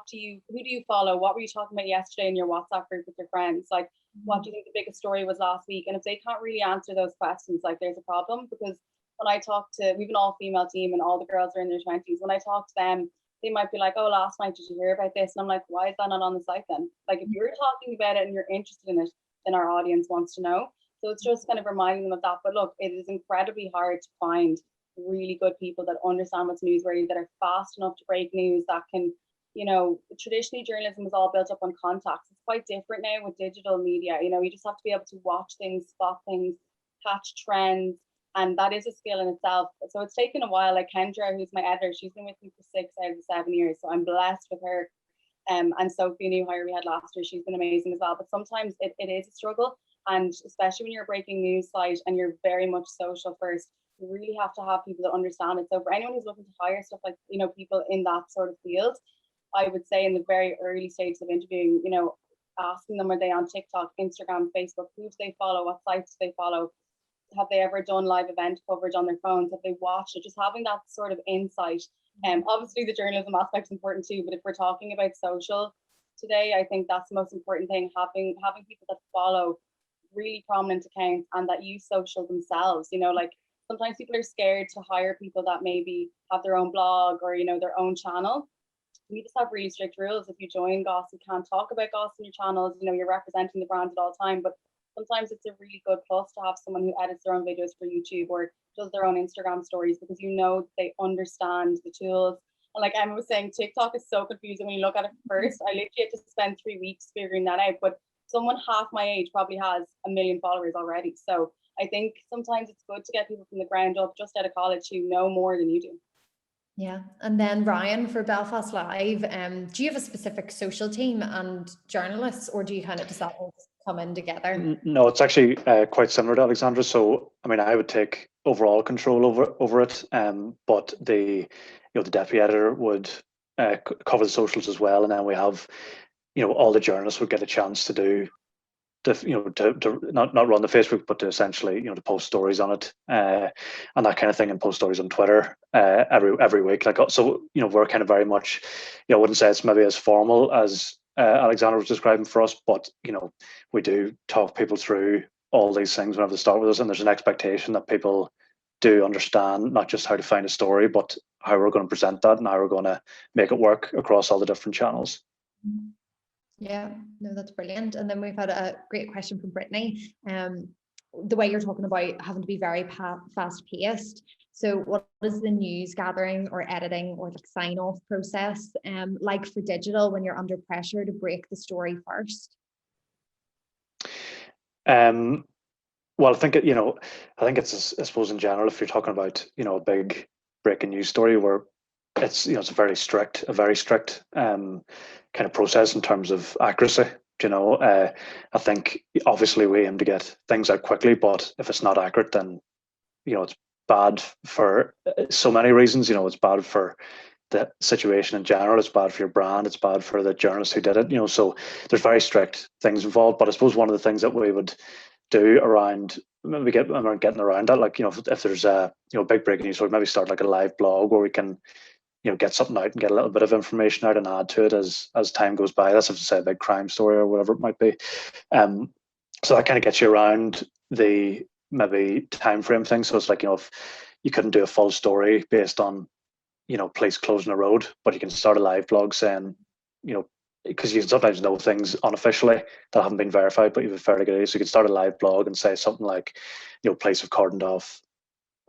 E: do you follow? What were you talking about yesterday in your WhatsApp group with your friends? Like, what do you think the biggest story was last week? And if they can't really answer those questions, like, there's a problem. Because when I talk to, we've an all-female team and all the girls are in their 20s, when I talk to them, they might be like, oh, last night, did you hear about this? And I'm like, why is that not on the site then? Like, if you're talking about it and you're interested in it, then our audience wants to know. So it's just kind of reminding them of that. But look, it is incredibly hard to find really good people that understand what's newsworthy, that are fast enough to break news, that can, traditionally journalism was all built up on contacts. It's quite different now with digital media. You just have to be able to watch things, spot things, catch trends, and that is a skill in itself. So it's taken a while. Like Kendra, who's my editor, she's been with me for 6 out of the 7 years, so I'm blessed with her. And Sophie, a new hire we had last year, she's been amazing as well. But sometimes it is a struggle, and especially when you're a breaking news site and you're very much social first, you really have to have people that understand it. So for anyone who's looking to hire stuff like, people in that sort of field, I would say in the very early stages of interviewing, asking them, are they on TikTok, Instagram, Facebook, who do they follow, what sites do they follow, have they ever done live event coverage on their phones, have they watched it, just having that sort of insight. Obviously the journalism aspect is important too, but if we're talking about social today, I think that's the most important thing, having people that follow really prominent accounts and that use social themselves. Like, sometimes people are scared to hire people that maybe have their own blog or, their own channel. We just have really strict rules. If you join Goss, you can't talk about Goss in your channels. You're representing the brand at all time. But sometimes it's a really good plus to have someone who edits their own videos for YouTube or does their own Instagram stories, because they understand the tools. And like Emma was saying, TikTok is so confusing when you look at it first. I literally had to spend 3 weeks figuring that out. But someone half my age probably has 1 million followers already. So I think sometimes it's good to get people from the ground up, just out of college, who know more than you do.
B: Yeah. And then Ryan, for Belfast Live, do you have a specific social team and journalists, or do you kind of just all come in together?
C: No, it's actually quite similar to Alexandra. So, I would take overall control over it, but the deputy editor would cover the socials as well, and then we have, all the journalists would get a chance to do, to not run the Facebook, but to essentially, to post stories on it, and that kind of thing, and post stories on Twitter every week. Like, so, we're kind of very much, I wouldn't say it's maybe as formal as Alexandra was describing for us, but we do talk people through all these things whenever they start with us, and there's an expectation that people do understand not just how to find a story, but how we're going to present that and how we're going to make it work across all the different channels.
B: Yeah, no, that's brilliant. And then we've had a great question from Brittany. The way you're talking about having to be very fast paced. So what is the news gathering or editing or like sign off process like for digital when you're under pressure to break the story first?
C: Well, I think it's, I suppose in general, if you're talking about, a big breaking news story where it's, it's a very strict kind of process in terms of accuracy. I think obviously we aim to get things out quickly, but if it's not accurate, then, it's bad for so many reasons. It's bad for the situation in general, it's bad for your brand, it's bad for the journalist who did it, so there's very strict things involved. But I suppose one of the things that we would do around getting around that, like, if there's a big breaking news, so maybe start like a live blog where we can get something out and get a little bit of information out and add to it as time goes by. That's if it's a big crime story or whatever it might be. So that kind of gets you around the maybe time frame thing. So it's like, if you couldn't do a full story based on, police closing a road, but you can start a live blog saying, because you can sometimes know things unofficially that haven't been verified, but you have a fairly good idea. So you can start a live blog and say something like, police have cordoned off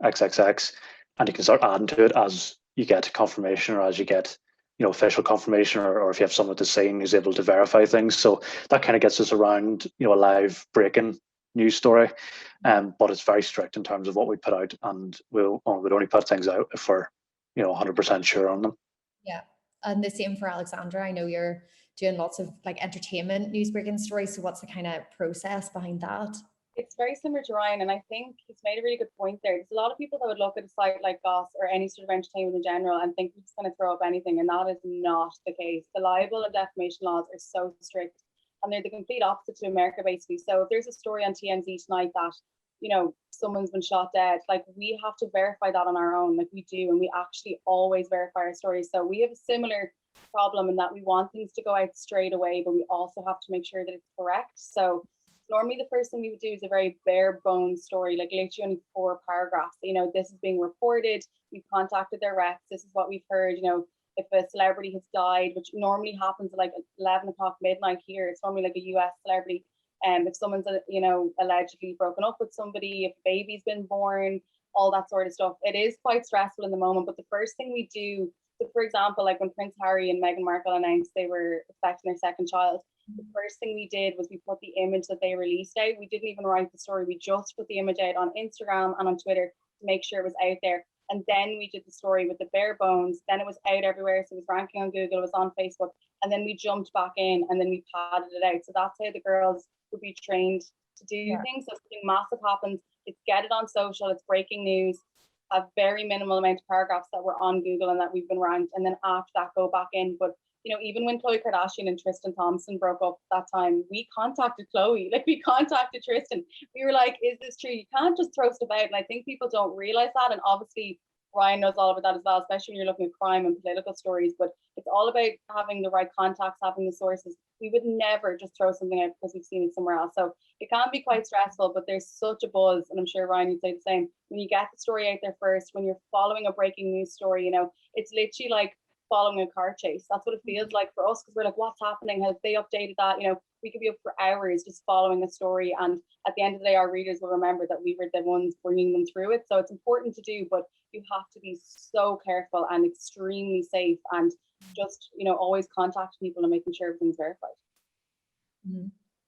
C: XXX, and you can start adding to it as you get confirmation or as you get, official confirmation, or if you have someone at the scene who's able to verify things. So that kind of gets us around, a live breaking news story. But it's very strict in terms of what we put out, and we'd only put things out if we're, 100% sure on them.
B: Yeah. And the same for Alexandra. I know you're doing lots of like entertainment news breaking stories. So what's the kind of process behind that?
E: It's very similar to Ryan, and I think he's made a really good point there. There's a lot of people that would look at a site like Goss or any sort of entertainment in general and think we're just going to throw up anything, and that is not the case. The libel and defamation laws are so strict, and they're the complete opposite to America, basically. So if there's a story on TMZ tonight that, you know, someone's been shot dead, like, we have to verify that on our own, like we do, and we actually always verify our stories. So we have a similar problem in that we want things to go out straight away, but we also have to make sure that it's correct. So normally the first thing we would do is a very bare bones story, like literally only 4 paragraphs. You know, this is being reported, we've contacted their reps, this is what we've heard. You know, if a celebrity has died, which normally happens at like 11 o'clock midnight here, it's normally like a US celebrity. If someone's, you know, allegedly broken up with somebody, if a baby's been born, all that sort of stuff. It is quite stressful in the moment, but the first thing we do, so for example, like when Prince Harry and Meghan Markle announced they were expecting their second child, the first thing we did was we put the image that they released out. We didn't even write the story. We just put the image out on Instagram and on Twitter to make sure it was out there. And then we did the story with the bare bones. Then it was out everywhere. So it was ranking on Google, it was on Facebook. And then we jumped back in and then we padded it out. So that's how the girls would be trained to do things. So something massive happens, it's get it on social, it's breaking news, a very minimal amount of paragraphs that were on Google and that we've been ranked. And then after that, go back in. But you know, even when Khloe Kardashian and Tristan Thompson broke up that time, we contacted Khloe, like we contacted Tristan. We were like, is this true? You can't just throw stuff out. And I think people don't realize that. And obviously Ryan knows all about that as well, especially when you're looking at crime and political stories. But it's all about having the right contacts, having the sources. We would never just throw something out because we've seen it somewhere else. So it can be quite stressful, but there's such a buzz. And I'm sure Ryan, you'd say the same. When you get the story out there first, when you're following a breaking news story, you know, it's literally like following a car chase. That's what it feels like for us, because we're like, what's happening? Have they updated that? You know, we could be up for hours just following a story, and at the end of the day our readers will remember that we were the ones bringing them through it. So it's important to do, but you have to be so careful and extremely safe, and just, you know, always contact people and making sure everything's verified.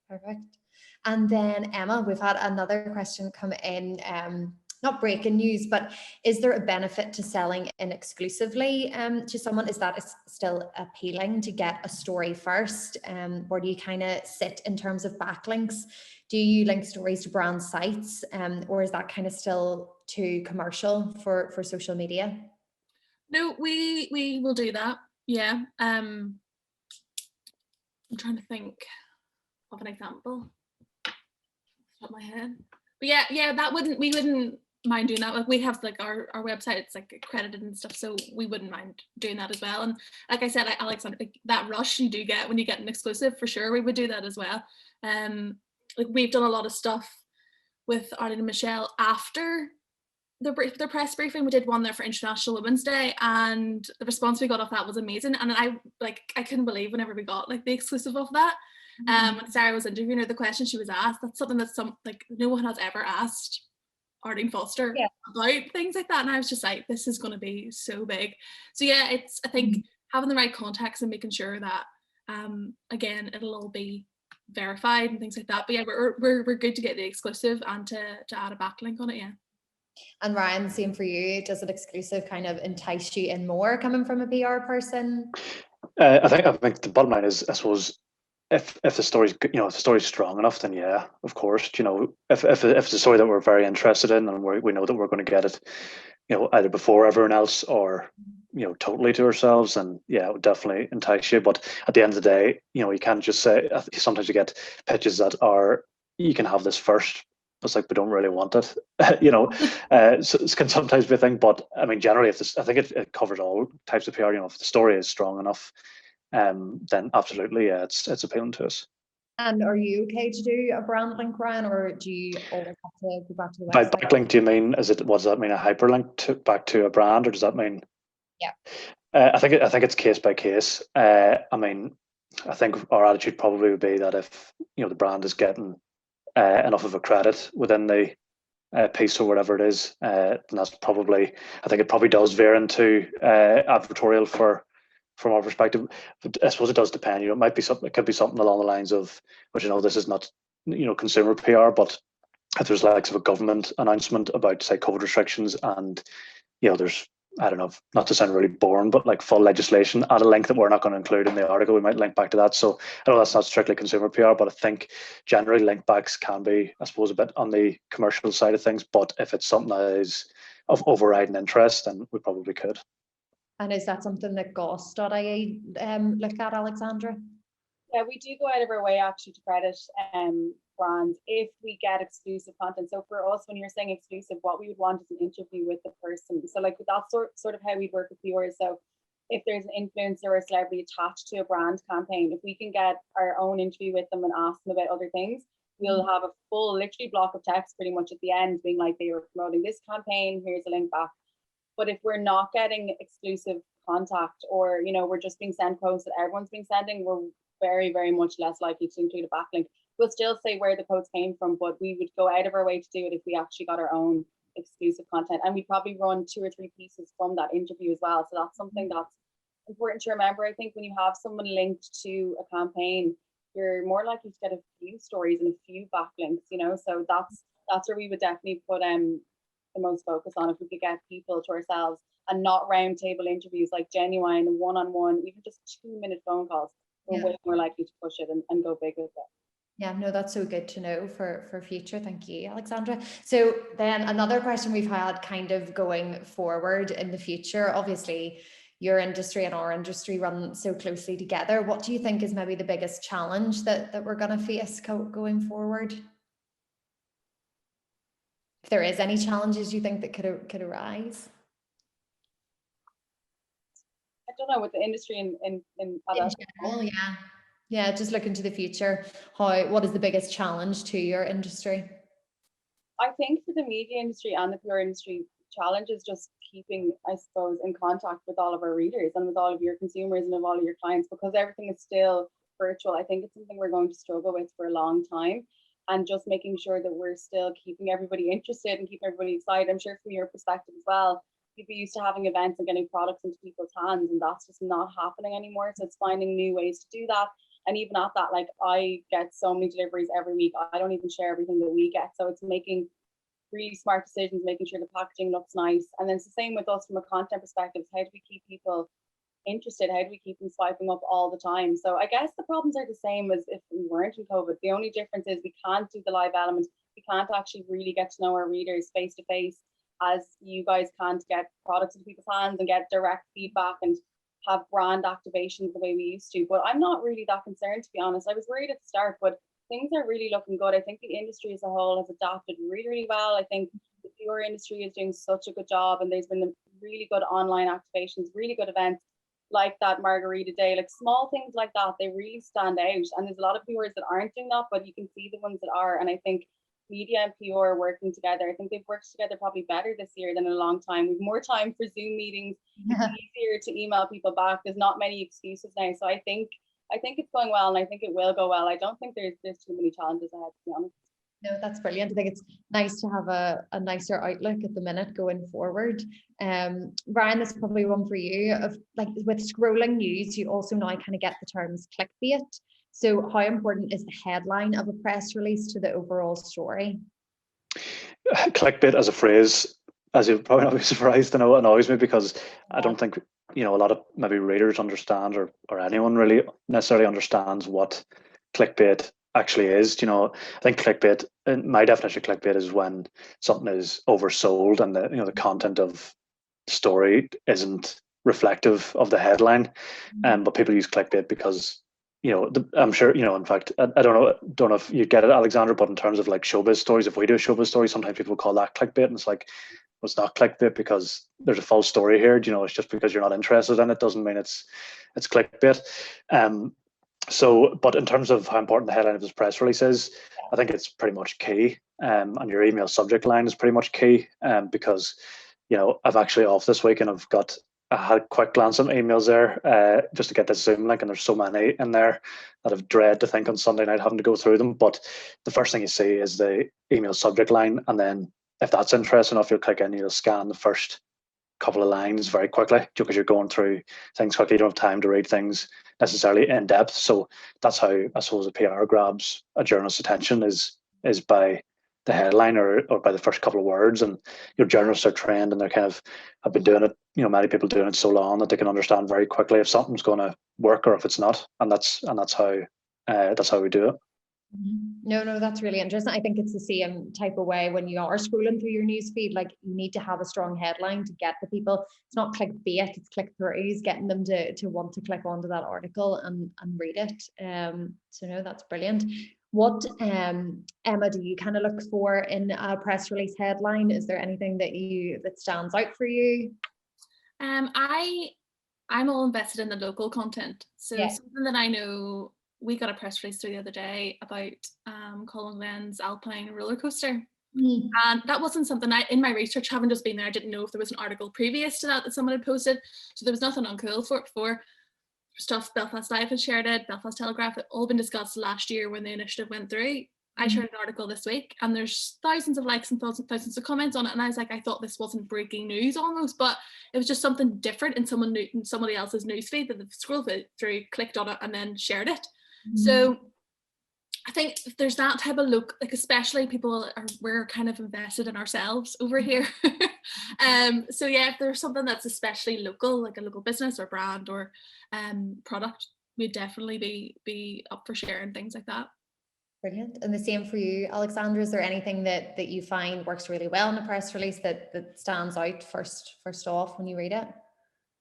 B: Perfect. And then Emma, we've had another question come in, not breaking news, but is there a benefit to selling in exclusively to someone? Is that still appealing to get a story first? Where do you kind of sit in terms of backlinks? Do you link stories to brand sites, or is that kind of still too commercial for social media?
D: No, we will do that. Yeah. I'm trying to think of an example off the top of my head. But yeah, we wouldn't mind doing that. Like, we have like our website, it's like accredited and stuff, so we wouldn't mind doing that as well. And like I said, like Alexandra, like that rush you do get when you get an exclusive, for sure we would do that as well. Like we've done a lot of stuff with Arlene and Michelle after the press briefing. We did one there for International Women's Day, and the response we got off that was amazing. And I couldn't believe whenever we got like the exclusive of that. When Sarah was interviewing her, the question she was asked, that's something that no one has ever asked Arlene Foster about things like that. And I was just like, this is going to be so big. So yeah, it's, I think having the right contacts and making sure that again, it'll all be verified and things like that. But yeah, we're good to get the exclusive and to add a backlink on it. Yeah.
B: And Ryan, same for you. Does an exclusive kind of entice you in more coming from a PR person?
C: I think the bottom line is, I suppose, if the story's, you know, if the story's strong enough, then yeah, of course, you know, if it's a story that we're very interested in and we know that we're going to get it, you know, either before everyone else or, you know, totally to ourselves, and yeah, it would definitely entice you. But at the end of the day, you know, you can't just say, sometimes you get pitches that are, you can have this first. It's like, we don't really want it, you know. So it can sometimes be a thing, but I mean, generally, I think it covers all types of PR. You know, if the story is strong enough, then absolutely, yeah, it's appealing to us.
B: And are you okay to do a brand link, Ryan, or do you always have to go back to the website?
C: By backlink, do you mean, does that mean a hyperlink back to a brand, or does that mean?
B: Yeah.
C: I think it's case by case. I mean, I think our attitude probably would be that if, you know, the brand is getting enough of a credit within the piece or whatever it is, and that's probably, I think it probably does veer into advertorial from our perspective. But I suppose it does depend. You know, it could be something along the lines of, but you know, this is not, you know, consumer PR, but if there's likes of a government announcement about, say, COVID restrictions, and you know, there's I don't know, not to sound really boring, but like full legislation at a link that we're not going to include in the article. We might link back to that. So I know that's not strictly consumer PR, but I think generally link backs can be, I suppose, a bit on the commercial side of things. But if it's something that is of overriding interest, then we probably could.
B: And is that something that Goss.ie look at, Alexandra?
E: Yeah, we do go out of our way actually to credit brands if we get exclusive content. So for us, when you're saying exclusive, what we would want is an interview with the person. So like that's sort of how we work with viewers. So if there's an influencer or a celebrity attached to a brand campaign, if we can get our own interview with them and ask them about other things, we'll have a full literally block of text pretty much at the end being like, they were promoting this campaign, here's a link back. But if we're not getting exclusive contact, or we're just being sent posts that everyone's been sending, we're very, very much less likely to include a backlink. We'll still say where the posts came from, but we would go out of our way to do it if we actually got our own exclusive content. And we'd probably run 2 or 3 pieces from that interview as well. So that's something that's important to remember. I think when you have someone linked to a campaign, you're more likely to get a few stories and a few backlinks, so that's where we would definitely put the most focus on. If we could get people to ourselves and not round table interviews, like genuine one-on-one, even just 2-minute phone calls, we're way more likely to push it and go big with it.
B: Yeah, no, that's so good to know for future. Thank you, Alexandra. So then another question we've had kind of going forward in the future, obviously your industry and our industry run so closely together. What do you think is maybe the biggest challenge that we're going to face going forward? If there is any challenges you think that could arise?
E: I don't know, with the industry in
B: general, yeah, just looking to the future, what is the biggest challenge to your industry?
E: I think for the media industry and the PR industry, challenge is just keeping, I suppose, in contact with all of our readers and with all of your consumers and with all of your clients, because everything is still virtual. I think it's something we're going to struggle with for a long time, and just making sure that we're still keeping everybody interested and keeping everybody excited. I'm sure from your perspective as well, people used to having events and getting products into people's hands, and that's just not happening anymore. So it's finding new ways to do that. And even at that, like, I get so many deliveries every week. I don't even share everything that we get. So it's making really smart decisions, making sure the packaging looks nice. And then it's the same with us from a content perspective. How do we keep people interested? How do we keep them swiping up all the time? So I guess the problems are the same as if we weren't in COVID. The only difference is we can't do the live element. We can't actually really get to know our readers face to face, as you guys can't get products into people's hands and get direct feedback and have brand activations the way we used to. But I'm not really that concerned, to be honest. I was worried at the start, but things are really looking good. I think the industry as a whole has adapted really, really well. I think the PR industry is doing such a good job, and there's been really good online activations, really good events like that Margarita Day, like small things like that, they really stand out. And there's a lot of PRs that aren't doing that, but you can see the ones that are. And I think media and PR are working together. I think they've worked together probably better this year than in a long time. We've more time for Zoom meetings. It's easier to email people back. There's not many excuses now. So I think it's going well, and I think it will go well. I don't think there's too many challenges ahead, to be honest.
B: No, that's brilliant. I think it's nice to have a nicer outlook at the minute going forward. Brian, this is probably one for you. Of like with scrolling news, you also now kind of get the terms clickbait. So how important is the headline of a press release to the overall story?
C: Clickbait as a phrase, as you'll probably not be surprised to know, annoys me, because I don't think a lot of maybe readers understand, or anyone really necessarily understands what clickbait actually is. I think clickbait, my definition of clickbait, is when something is oversold and the content of the story isn't reflective of the headline. But people use clickbait because I'm sure, in fact, I don't know if you get it, Alexandra, but in terms of like showbiz stories, if we do a showbiz story, sometimes people call that clickbait, and it's like, well, it's not clickbait because there's a false story here. It's just because you're not interested in it doesn't mean it's clickbait. But in terms of how important the headline of this press release is, I think it's pretty much key. And your email subject line is pretty much key, because I've actually off this week, and I had a quick glance at my emails there just to get this Zoom link, and there's so many in there that I've dread to think on Sunday night having to go through them. But the first thing you see is the email subject line, and then if that's interesting enough, you'll click in, you'll scan the first couple of lines very quickly, because you're going through things quickly. You don't have time to read things necessarily in depth. So that's how I suppose a PR grabs a journalist's attention, is by headline or by the first couple of words, and journalists are trained and they're kind of have been doing it, many people doing it so long that they can understand very quickly if something's going to work or if it's not, and that's how we do it.
B: No, that's really interesting. I think it's the same type of way when you are scrolling through your newsfeed. Like, you need to have a strong headline to get the people. It's not clickbait, it's click-throughs, getting them to want to click onto that article and read it. So no, that's brilliant. What, Emma, do you kind of look for in a press release headline? Is there anything that stands out for you?
D: I'm all invested in the local content. So
B: Yeah.
D: Something that I know, we got a press release through the other day about Colin Glenn's Alpine roller coaster. And that wasn't something in my research, having just been there, I didn't know if there was an article previous to that someone had posted. So there was nothing uncool for it before. Stuff Belfast Live had shared it, Belfast Telegraph, it all been discussed last year when the initiative went through. I shared an article this week and there's thousands of likes and thousands of comments on it, and I was like, I thought this wasn't breaking news almost, but it was just something different in somebody else's newsfeed that they've scrolled through, clicked on it, and then shared it. So I think there's that type of look, like, especially we're kind of invested in ourselves over here. So yeah, if there's something that's especially local, like a local business or brand or product, we'd definitely be up for sharing things like that.
B: Brilliant. And the same for you, Alexandra. Is there anything that you find works really well in a press release that stands out first off when you read it?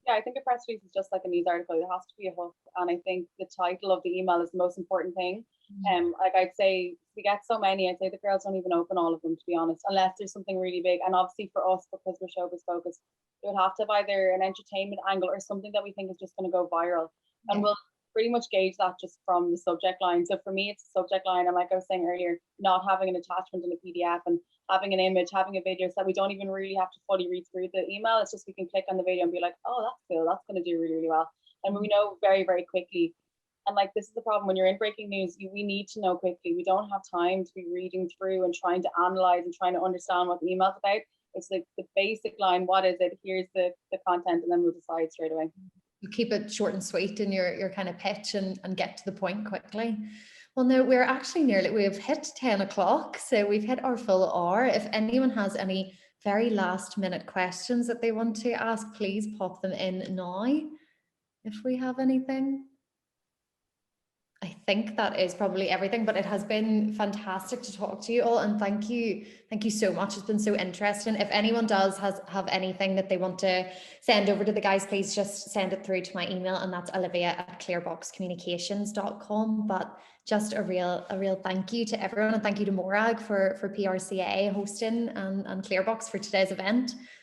E: Yeah, I think a press release is just like a news article. It has to be a hook, and I think the title of the email is the most important thing. Like I'd say, we get so many, I'd say the girls don't even open all of them, to be honest, unless there's something really big. And obviously for us, because we're showbiz focused, it would have to have either an entertainment angle or something that we think is just going to go viral. And we'll pretty much gauge that just from the subject line. So for me, it's the subject line, and like I was saying earlier, not having an attachment in a PDF and having an image, having a video, so that we don't even really have to fully read through the email. It's just we can click on the video and be like, oh, that's cool, that's going to do really, really well. And we know very, very quickly. And like, this is the problem when you're in breaking news, we need to know quickly. We don't have time to be reading through and trying to analyze and trying to understand what the email's about. It's like the basic line, what is it? Here's the content, and then we'll decide straight away.
B: You keep it short and sweet in your kind of pitch and get to the point quickly. Well, no, we're actually we've hit 10 o'clock, so we've hit our full hour. If anyone has any very last minute questions that they want to ask, please pop them in now, if we have anything. I think that is probably everything, but it has been fantastic to talk to you all, and thank you so much. It's been so interesting. If anyone does have anything that they want to send over to the guys, please just send it through to my email, and that's olivia@clearboxcommunications.com. But just a real thank you to everyone, and thank you to Morag for PRCA hosting and Clearbox for today's event.